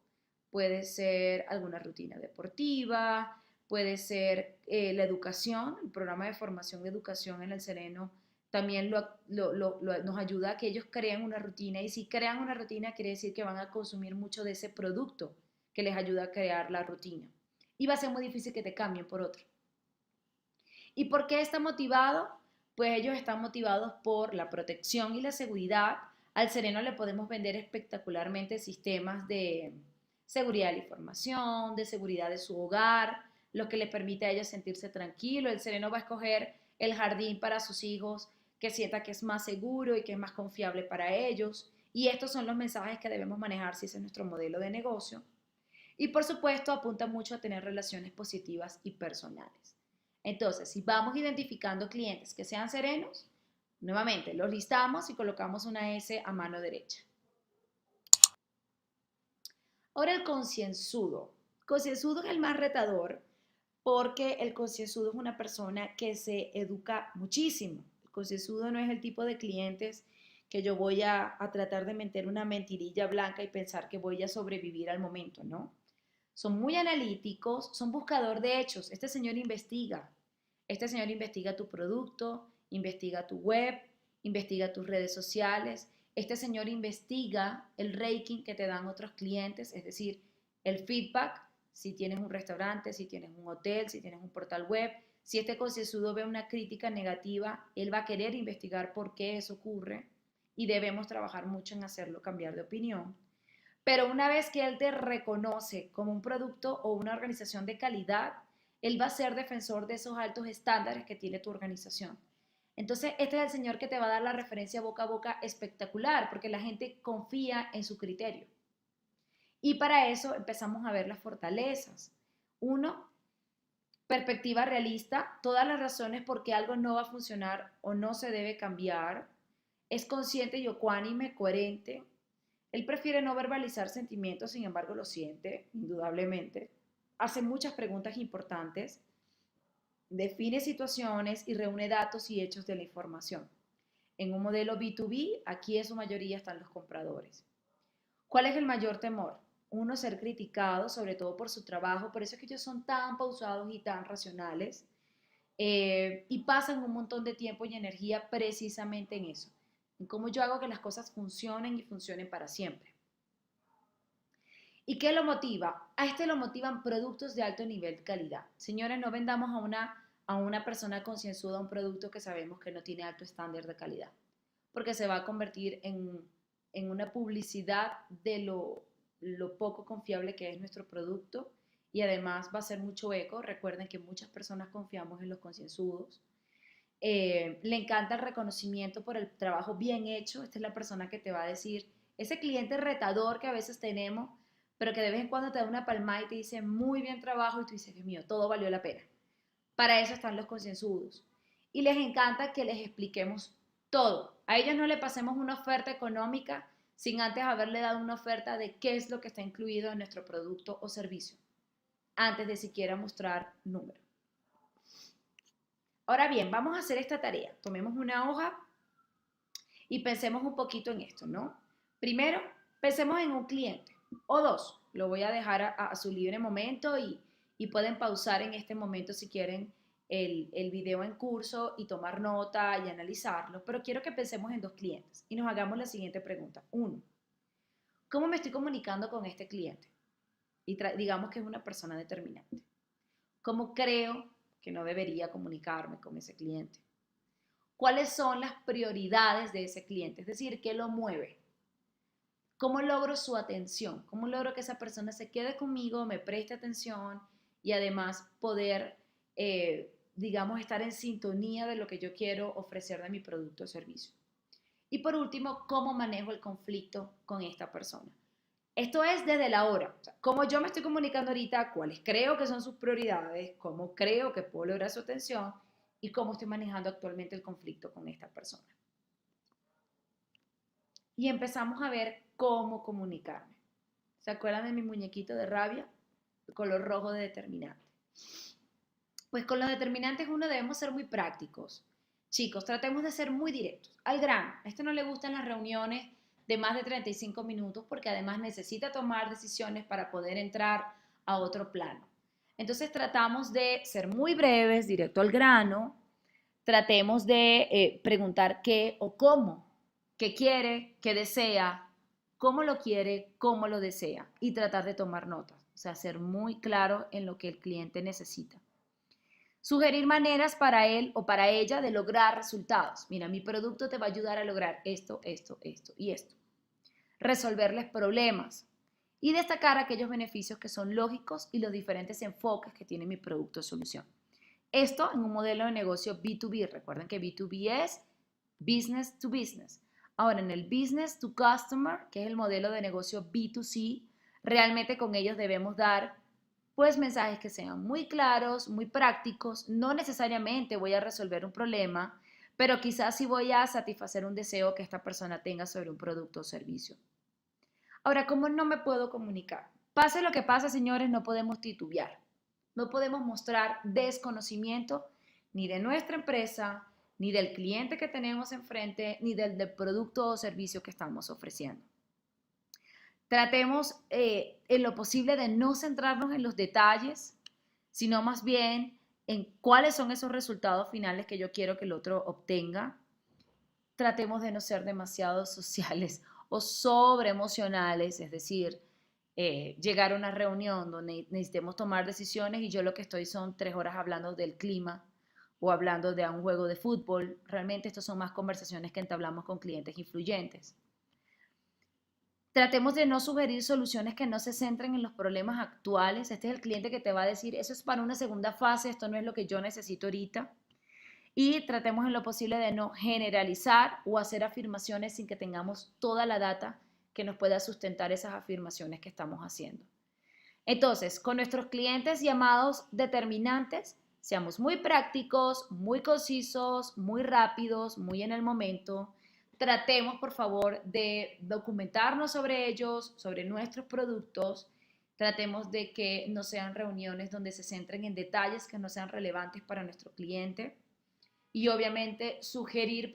puede ser alguna rutina deportiva, puede ser la educación, el programa de formación de educación en el sereno también nos ayuda a que ellos creen una rutina y si crean una rutina quiere decir que van a consumir mucho de ese producto que les ayuda a crear la rutina y va a ser muy difícil que te cambien por otro. ¿Y por qué está motivado? Pues ellos están motivados por la protección y la seguridad. Al sereno le podemos vender espectacularmente sistemas de seguridad de la información, de seguridad de su hogar, lo que le permite a ellos sentirse tranquilos. El sereno va a escoger el jardín para sus hijos que sienta que es más seguro y que es más confiable para ellos. Y estos son los mensajes que debemos manejar si ese es nuestro modelo de negocio. Y por supuesto apunta mucho a tener relaciones positivas y personales. Entonces, si vamos identificando clientes que sean serenos, nuevamente los listamos y colocamos una S a mano derecha. Ahora el concienzudo. Concienzudo es el más retador porque el concienzudo es una persona que se educa muchísimo. El concienzudo no es el tipo de clientes que yo voy a tratar de meter una mentirilla blanca y pensar que voy a sobrevivir al momento, ¿no? Son muy analíticos, son buscador de hechos. Este señor investiga tu producto, investiga tu web, investiga tus redes sociales. Este señor investiga el ranking que te dan otros clientes, es decir, el feedback, si tienes un restaurante, si tienes un hotel, si tienes un portal web. Si este concienzudo ve una crítica negativa, él va a querer investigar por qué eso ocurre y debemos trabajar mucho en hacerlo cambiar de opinión. Pero una vez que él te reconoce como un producto o una organización de calidad, él va a ser defensor de esos altos estándares que tiene tu organización. Entonces, este es el señor que te va a dar la referencia boca a boca espectacular, porque la gente confía en su criterio. Y para eso empezamos a ver las fortalezas. Uno, perspectiva realista, todas las razones por qué algo no va a funcionar o no se debe cambiar. Es consciente y ecuánime, coherente. Él prefiere no verbalizar sentimientos, sin embargo lo siente, indudablemente. Hace muchas preguntas importantes, define situaciones y reúne datos y hechos de la información. En un modelo B2B, aquí en su mayoría están los compradores. ¿Cuál es el mayor temor? Uno, ser criticado, sobre todo por su trabajo, por eso es que ellos son tan pausados y tan racionales, y pasan un montón de tiempo y energía precisamente en eso, en cómo yo hago que las cosas funcionen y funcionen para siempre. ¿Y qué lo motiva? A este lo motivan productos de alto nivel de calidad. Señores, no vendamos a una persona concienzuda un producto que sabemos que no tiene alto estándar de calidad, porque se va a convertir en una publicidad de lo poco confiable que es nuestro producto y además va a ser mucho eco. Recuerden que muchas personas confiamos en los concienzudos. Le encanta el reconocimiento por el trabajo bien hecho. Esta es la persona que te va a decir, ese cliente retador que a veces tenemos, pero que de vez en cuando te da una palmada y te dice muy bien trabajo y tú dices, Dios mío, todo valió la pena. Para eso están los concienzudos. Y les encanta que les expliquemos todo. A ellos no le pasemos una oferta económica sin antes haberle dado una oferta de qué es lo que está incluido en nuestro producto o servicio, antes de siquiera mostrar números. Ahora bien, vamos a hacer esta tarea. Tomemos una hoja Y pensemos un poquito en esto, ¿no? Primero, pensemos en un cliente o dos. Lo voy a dejar a su libre momento y pueden pausar en este momento si quieren el video en curso y tomar nota y analizarlo. Pero quiero que pensemos en dos clientes y nos hagamos la siguiente pregunta. Uno, ¿cómo me estoy comunicando con este cliente? Y digamos que es una persona determinante. ¿Cómo creo que no debería comunicarme con ese cliente? ¿Cuáles son las prioridades de ese cliente? Es decir, ¿qué lo mueve? ¿Cómo logro su atención? ¿Cómo logro que esa persona se quede conmigo, me preste atención y además poder, digamos, estar en sintonía de lo que yo quiero ofrecer de mi producto o servicio? Y por último, ¿cómo manejo el conflicto con esta persona? Esto es desde la hora. O sea, cómo yo me estoy comunicando ahorita, cuáles creo que son sus prioridades, cómo creo que puedo lograr su atención y cómo estoy manejando actualmente el conflicto con esta persona. Y empezamos a ver cómo comunicarme. ¿Se acuerdan de mi muñequito de rabia? El color rojo de determinante. Pues con los determinantes uno debemos ser muy prácticos. Chicos, tratemos de ser muy directos, al grano. A este no le gustan las reuniones de más de 35 minutos porque además necesita tomar decisiones para poder entrar a otro plano. Entonces tratamos de ser muy breves, directo al grano. Tratemos de preguntar qué o cómo, qué quiere, qué desea, cómo lo quiere, cómo lo desea y tratar de tomar notas. O sea, ser muy claro en lo que el cliente necesita. Sugerir maneras para él o para ella de lograr resultados. Mira, mi producto te va a ayudar a lograr esto, esto, esto y esto. Resolverles problemas y destacar aquellos beneficios que son lógicos y los diferentes enfoques que tiene mi producto o solución. Esto en un modelo de negocio B2B. Recuerden que B2B es business to business. Ahora, en el business to customer, que es el modelo de negocio B2C, realmente con ellos debemos dar pues mensajes que sean muy claros, muy prácticos. No necesariamente voy a resolver un problema, pero quizás sí voy a satisfacer un deseo que esta persona tenga sobre un producto o servicio. Ahora, ¿cómo no me puedo comunicar? Pase lo que pase, señores, no podemos titubear. No podemos mostrar desconocimiento ni de nuestra empresa, ni del cliente que tenemos enfrente, ni del producto o servicio que estamos ofreciendo. Tratemos en lo posible de no centrarnos en los detalles, sino más bien en cuáles son esos resultados finales que yo quiero que el otro obtenga. Tratemos de no ser demasiado sociales o sobreemocionales, es decir, llegar a una reunión donde necesitemos tomar decisiones y yo lo que estoy son 3 horas hablando del clima o hablando de un juego de fútbol. Realmente estas son más conversaciones que entablamos con clientes influyentes. Tratemos de no sugerir soluciones que no se centren en los problemas actuales. Este es el cliente que te va a decir, eso es para una segunda fase, esto no es lo que yo necesito ahorita. Y tratemos en lo posible de no generalizar o hacer afirmaciones sin que tengamos toda la data que nos pueda sustentar esas afirmaciones que estamos haciendo. Entonces, con nuestros clientes llamados determinantes, seamos muy prácticos, muy concisos, muy rápidos, muy en el momento. Tratemos, por favor, de documentarnos sobre ellos, sobre nuestros productos. Tratemos de que no sean reuniones donde se centren en detalles que no sean relevantes para nuestro cliente. Y obviamente soluciones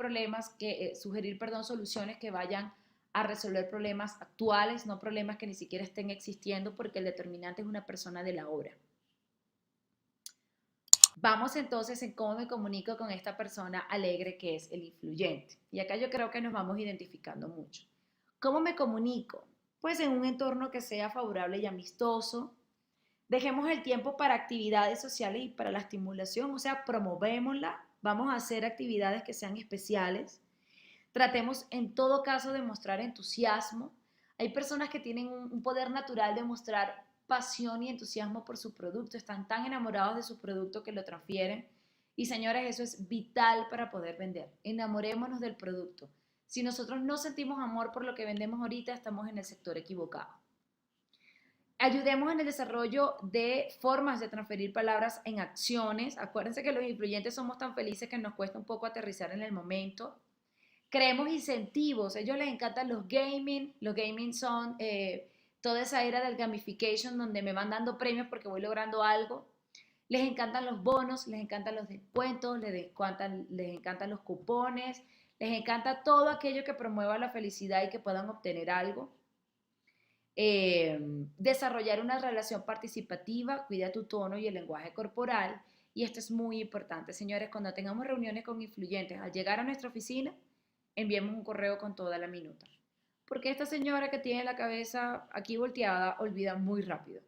que vayan a resolver problemas actuales, no problemas que ni siquiera estén existiendo, porque el determinante es una persona de la hora. Vamos entonces en cómo me comunico con esta persona alegre que es el influyente. Y acá yo creo que nos vamos identificando mucho. ¿Cómo me comunico? Pues en un entorno que sea favorable y amistoso. Dejemos el tiempo para actividades sociales y para la estimulación, o sea, promovémosla. Vamos a hacer actividades que sean especiales. Tratemos en todo caso de mostrar entusiasmo. Hay personas que tienen un poder natural de mostrar pasión y entusiasmo por su producto, están tan enamorados de su producto que lo transfieren. Y señores, eso es vital para poder vender. Enamorémonos del producto. Si nosotros no sentimos amor por lo que vendemos ahorita, estamos en el sector equivocado. Ayudemos en el desarrollo de formas de transferir palabras en acciones. Acuérdense que los influyentes somos tan felices que nos cuesta un poco aterrizar en el momento. Creemos incentivos. A ellos les encantan los gaming. Los gaming son toda esa era del gamification donde me van dando premios porque voy logrando algo. Les encantan los bonos, les encantan los descuentos, les encantan los cupones, Les encanta todo aquello que promueva la felicidad y que puedan obtener algo. Desarrollar una relación participativa, cuida tu tono y el lenguaje corporal. Y esto es muy importante, señores, cuando tengamos reuniones con influyentes, al llegar a nuestra oficina, enviemos un correo con toda la minuta. Porque esta señora que tiene la cabeza aquí volteada olvida muy rápido.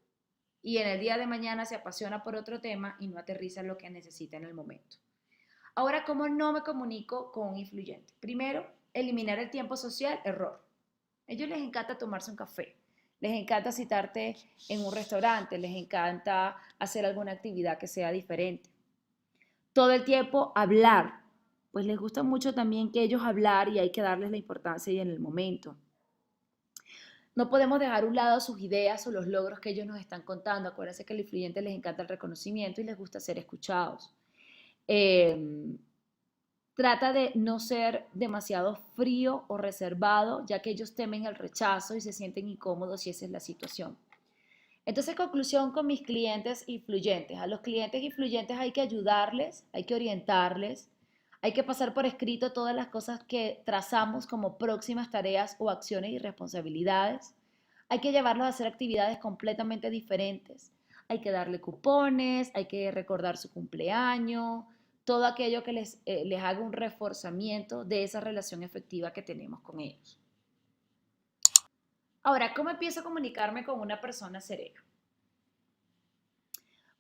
Y en el día de mañana se apasiona por otro tema y no aterriza lo que necesita en el momento. Ahora, ¿cómo no me comunico con un influyente? Primero, eliminar el tiempo social, error. A ellos les encanta tomarse un café, les encanta citarte en un restaurante, les encanta hacer alguna actividad que sea diferente. Todo el tiempo hablar, pues les gusta mucho también que ellos hablar y hay que darles la importancia y en el momento. No podemos dejar a un lado sus ideas o los logros que ellos nos están contando. Acuérdense que al influyente les encanta el reconocimiento y les gusta ser escuchados. Eh, Trata de no ser demasiado frío o reservado, ya que ellos temen el rechazo y se sienten incómodos si esa es la situación. Entonces, conclusión con mis clientes influyentes. A los clientes influyentes hay que ayudarles, hay que orientarles, hay que pasar por escrito todas las cosas que trazamos como próximas tareas o acciones y responsabilidades. Hay que llevarlos a hacer actividades completamente diferentes. Hay que darle cupones, hay que recordar su cumpleaños, todo aquello que les haga un reforzamiento de esa relación efectiva que tenemos con ellos. Ahora, ¿cómo empiezo a comunicarme con una persona serena?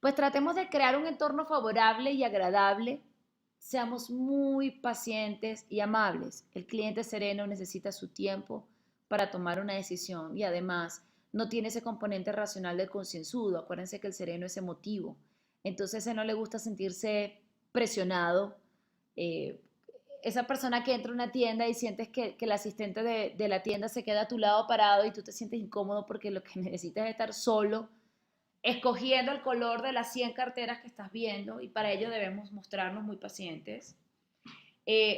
Pues tratemos de crear un entorno favorable y agradable. Seamos muy pacientes y amables. El cliente sereno necesita su tiempo para tomar una decisión y además no tiene ese componente racional del concienzudo. Acuérdense que el sereno es emotivo. Entonces a él no le gusta sentirse presionado. Eh, Esa persona que entra a una tienda y sientes que el asistente de la tienda se queda a tu lado parado y tú te sientes incómodo porque lo que necesitas es estar solo escogiendo el color de las 100 carteras que estás viendo y para ello debemos mostrarnos muy pacientes.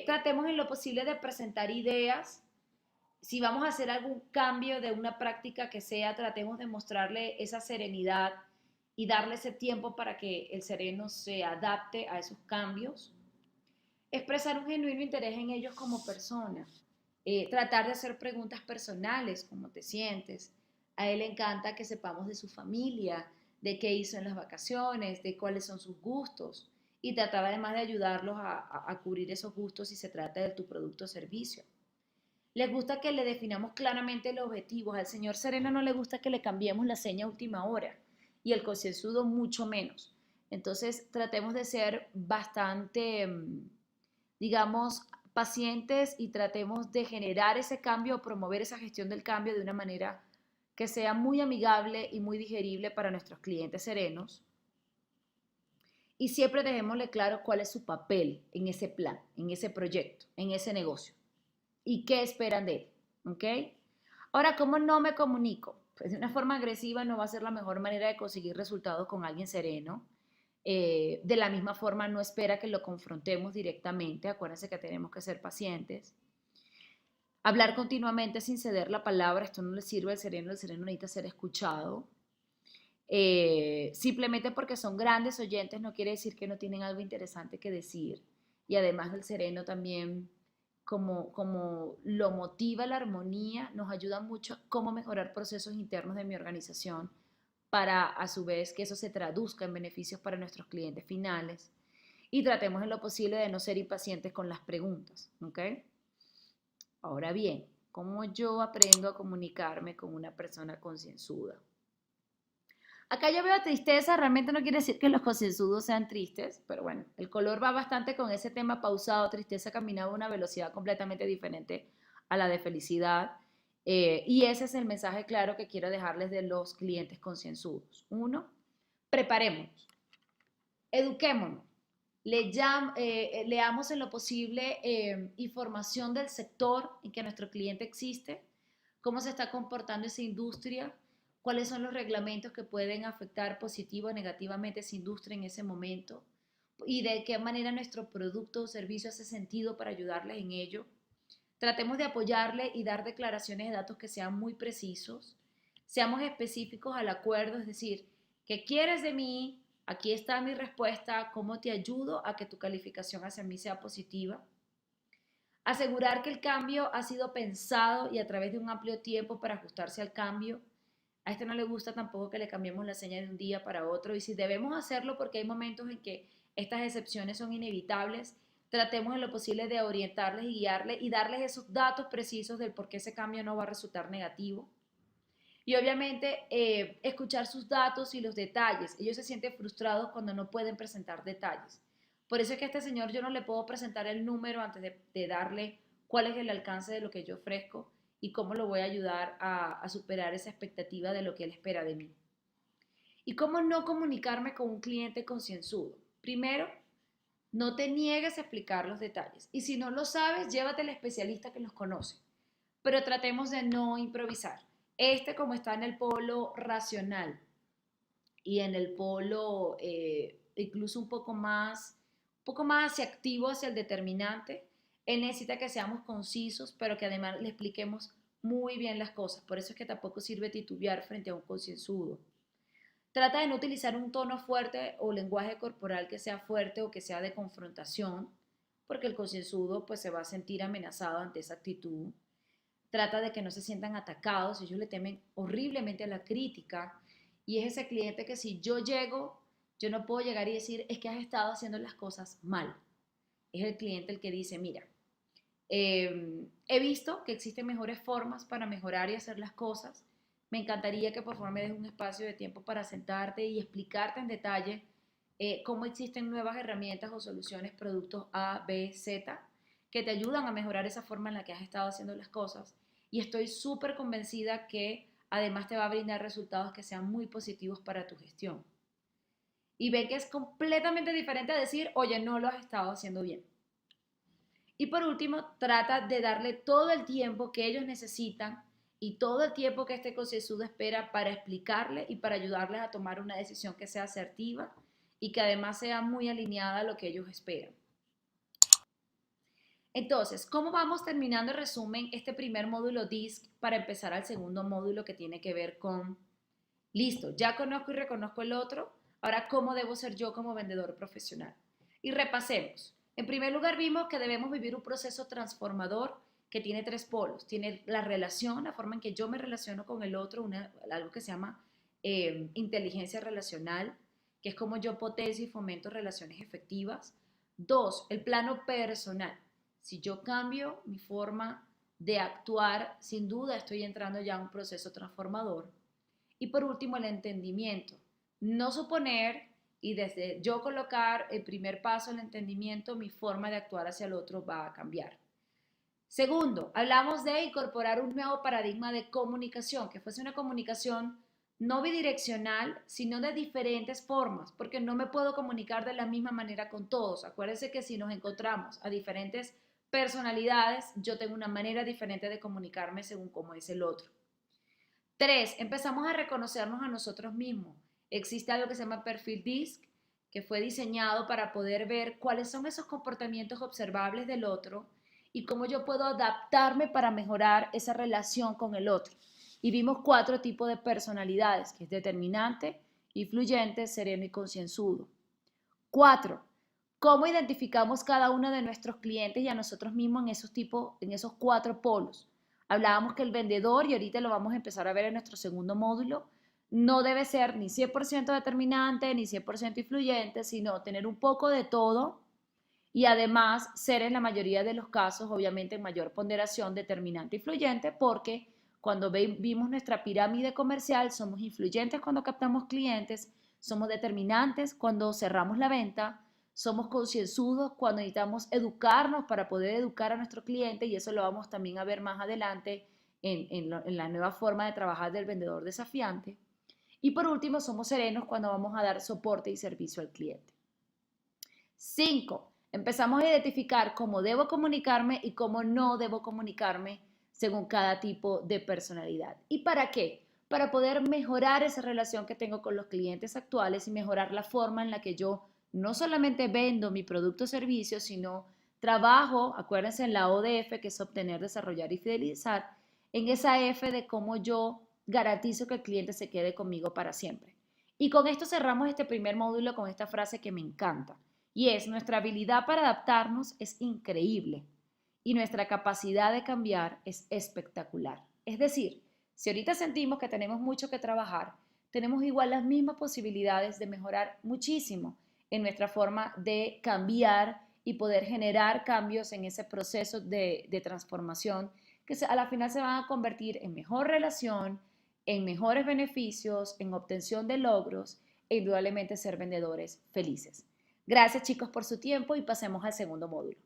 Tratemos en lo posible de presentar ideas. Si vamos a hacer algún cambio de una práctica que sea, tratemos de mostrarle esa serenidad y darle ese tiempo para que el sereno se adapte a esos cambios. Expresar un genuino interés en ellos como personas. Tratar de hacer preguntas personales, cómo te sientes. A él le encanta que sepamos de su familia, de qué hizo en las vacaciones, de cuáles son sus gustos y tratar además de ayudarlos a cubrir esos gustos si se trata de tu producto o servicio. Les gusta que le definamos claramente los objetivos. Al señor Sereno no le gusta que le cambiemos la seña a última hora y el concienzudo mucho menos. Entonces tratemos de ser bastante digamos, pacientes y tratemos de generar ese cambio o promover esa gestión del cambio de una manera que sea muy amigable y muy digerible para nuestros clientes serenos. Y siempre dejémosle claro cuál es su papel en ese plan, en ese proyecto, en ese negocio y qué esperan de él. ¿Ok? Ahora, ¿cómo no me comunico? Pues de una forma agresiva no va a ser la mejor manera de conseguir resultados con alguien sereno. De la misma forma, no espera que lo confrontemos directamente. Acuérdense que tenemos que ser pacientes. Hablar continuamente sin ceder la palabra, esto no le sirve al sereno. El sereno necesita ser escuchado. Simplemente porque son grandes oyentes no quiere decir que no tienen algo interesante que decir. Y además el sereno también, como lo motiva la armonía, nos ayuda mucho a cómo mejorar procesos internos de mi organización para a su vez que eso se traduzca en beneficios para nuestros clientes finales. Y tratemos en lo posible de no ser impacientes con las preguntas. ¿Ok? Ahora bien, ¿cómo yo aprendo a comunicarme con una persona concienzuda? Acá yo veo tristeza, realmente no quiere decir que los concienzudos sean tristes, pero bueno, el color va bastante con ese tema pausado, tristeza caminaba a una velocidad completamente diferente a la de felicidad. Y ese es el mensaje claro que quiero dejarles de los clientes concienzudos. Uno, preparémonos, eduquémonos, leamos en lo posible información del sector en que nuestro cliente existe, cómo se está comportando esa industria, cuáles son los reglamentos que pueden afectar positivo o negativamente esa industria en ese momento y de qué manera nuestro producto o servicio hace sentido para ayudarles en ello. Tratemos de apoyarle y dar declaraciones de datos que sean muy precisos. Seamos específicos al acuerdo, es decir, ¿qué quieres de mí? Aquí está mi respuesta, ¿cómo te ayudo a que tu calificación hacia mí sea positiva? Asegurar que el cambio ha sido pensado y a través de un amplio tiempo para ajustarse al cambio. A este no le gusta tampoco que le cambiemos la seña de un día para otro y si debemos hacerlo porque hay momentos en que estas excepciones son inevitables, tratemos en lo posible de orientarles y guiarles y darles esos datos precisos del por qué ese cambio no va a resultar negativo. Y obviamente escuchar sus datos y los detalles. Ellos se sienten frustrados cuando no pueden presentar detalles. Por eso es que a este señor yo no le puedo presentar el número antes de darle cuál es el alcance de lo que yo ofrezco y cómo lo voy a ayudar a superar esa expectativa de lo que él espera de mí. Y cómo no comunicarme con un cliente concienzudo. Primero, no te niegues a explicar los detalles. Y si no lo sabes, llévate al especialista que los conoce. Pero tratemos de no improvisar. Como está en el polo racional y en el polo incluso un poco más hacia activo, hacia el determinante, él necesita que seamos concisos, pero que además le expliquemos muy bien las cosas. Por eso es que tampoco sirve titubear frente a un concienzudo. Trata de no utilizar un tono fuerte o lenguaje corporal que sea fuerte o que sea de confrontación, porque el concienzudo pues se va a sentir amenazado ante esa actitud. Trata de que no se sientan atacados, ellos le temen horriblemente a la crítica y es ese cliente que si yo llego, yo no puedo llegar y decir es que has estado haciendo las cosas mal. Es el cliente el que dice, mira, he visto que existen mejores formas para mejorar y hacer las cosas. Me encantaría que por favor me des un espacio de tiempo para sentarte y explicarte en detalle cómo existen nuevas herramientas o soluciones, productos A, B, Z, que te ayudan a mejorar esa forma en la que has estado haciendo las cosas. Y estoy súper convencida que además te va a brindar resultados que sean muy positivos para tu gestión. Y ve que es completamente diferente a decir, oye, no lo has estado haciendo bien. Y por último, trata de darle todo el tiempo que ellos necesitan y todo el tiempo que este concienzudo espera para explicarle y para ayudarles a tomar una decisión que sea asertiva y que además sea muy alineada a lo que ellos esperan. Entonces, ¿cómo vamos terminando en resumen este primer módulo DISC para empezar al segundo módulo que tiene que ver con, listo, ya conozco y reconozco el otro, ahora cómo debo ser yo como vendedor profesional? Y repasemos. En primer lugar, vimos que debemos vivir un proceso transformador que tiene tres polos. Tiene la relación, la forma en que yo me relaciono con el otro, algo que se llama inteligencia relacional, que es como yo potencio y fomento relaciones efectivas. Dos, el plano personal. Si yo cambio mi forma de actuar, sin duda estoy entrando ya a un proceso transformador. Y por último, el entendimiento. No suponer y desde yo colocar el primer paso, el entendimiento, mi forma de actuar hacia el otro va a cambiar. Segundo, hablamos de incorporar un nuevo paradigma de comunicación, que fuese una comunicación no bidireccional, sino de diferentes formas, porque no me puedo comunicar de la misma manera con todos. Acuérdense que si nos encontramos a diferentes personalidades, yo tengo una manera diferente de comunicarme según cómo es el otro. Tres, empezamos a reconocernos a nosotros mismos. Existe algo que se llama perfil DISC, que fue diseñado para poder ver cuáles son esos comportamientos observables del otro y cómo yo puedo adaptarme para mejorar esa relación con el otro. Y vimos 4 tipos de personalidades, que es determinante, influyente, sereno y concienzudo. 4. ¿Cómo identificamos cada uno de nuestros clientes y a nosotros mismos en esos 4 polos? Hablábamos que el vendedor, y ahorita lo vamos a empezar a ver en nuestro segundo módulo, no debe ser ni 100% determinante ni 100% influyente, sino tener un poco de todo y además ser en la mayoría de los casos, obviamente en mayor ponderación, determinante e influyente, porque cuando vimos nuestra pirámide comercial, somos influyentes cuando captamos clientes, somos determinantes cuando cerramos la venta, somos concienzudos cuando necesitamos educarnos para poder educar a nuestro cliente y eso lo vamos también a ver más adelante en la nueva forma de trabajar del vendedor desafiante. Y por último, somos serenos cuando vamos a dar soporte y servicio al cliente. 5. Empezamos a identificar cómo debo comunicarme y cómo no debo comunicarme según cada tipo de personalidad. ¿Y para qué? Para poder mejorar esa relación que tengo con los clientes actuales y mejorar la forma en la que yo no solamente vendo mi producto o servicio, sino trabajo, acuérdense en la ODF, que es obtener, desarrollar y fidelizar, en esa F de cómo yo garantizo que el cliente se quede conmigo para siempre. Y con esto cerramos este primer módulo con esta frase que me encanta. Y es, nuestra habilidad para adaptarnos es increíble. y nuestra capacidad de cambiar es espectacular. Es decir, si ahorita sentimos que tenemos mucho que trabajar, tenemos igual las mismas posibilidades de mejorar muchísimo en nuestra forma de cambiar y poder generar cambios en ese proceso de transformación que a la final se van a convertir en mejor relación, en mejores beneficios, en obtención de logros e indudablemente ser vendedores felices. Gracias chicos por su tiempo y pasemos al segundo módulo.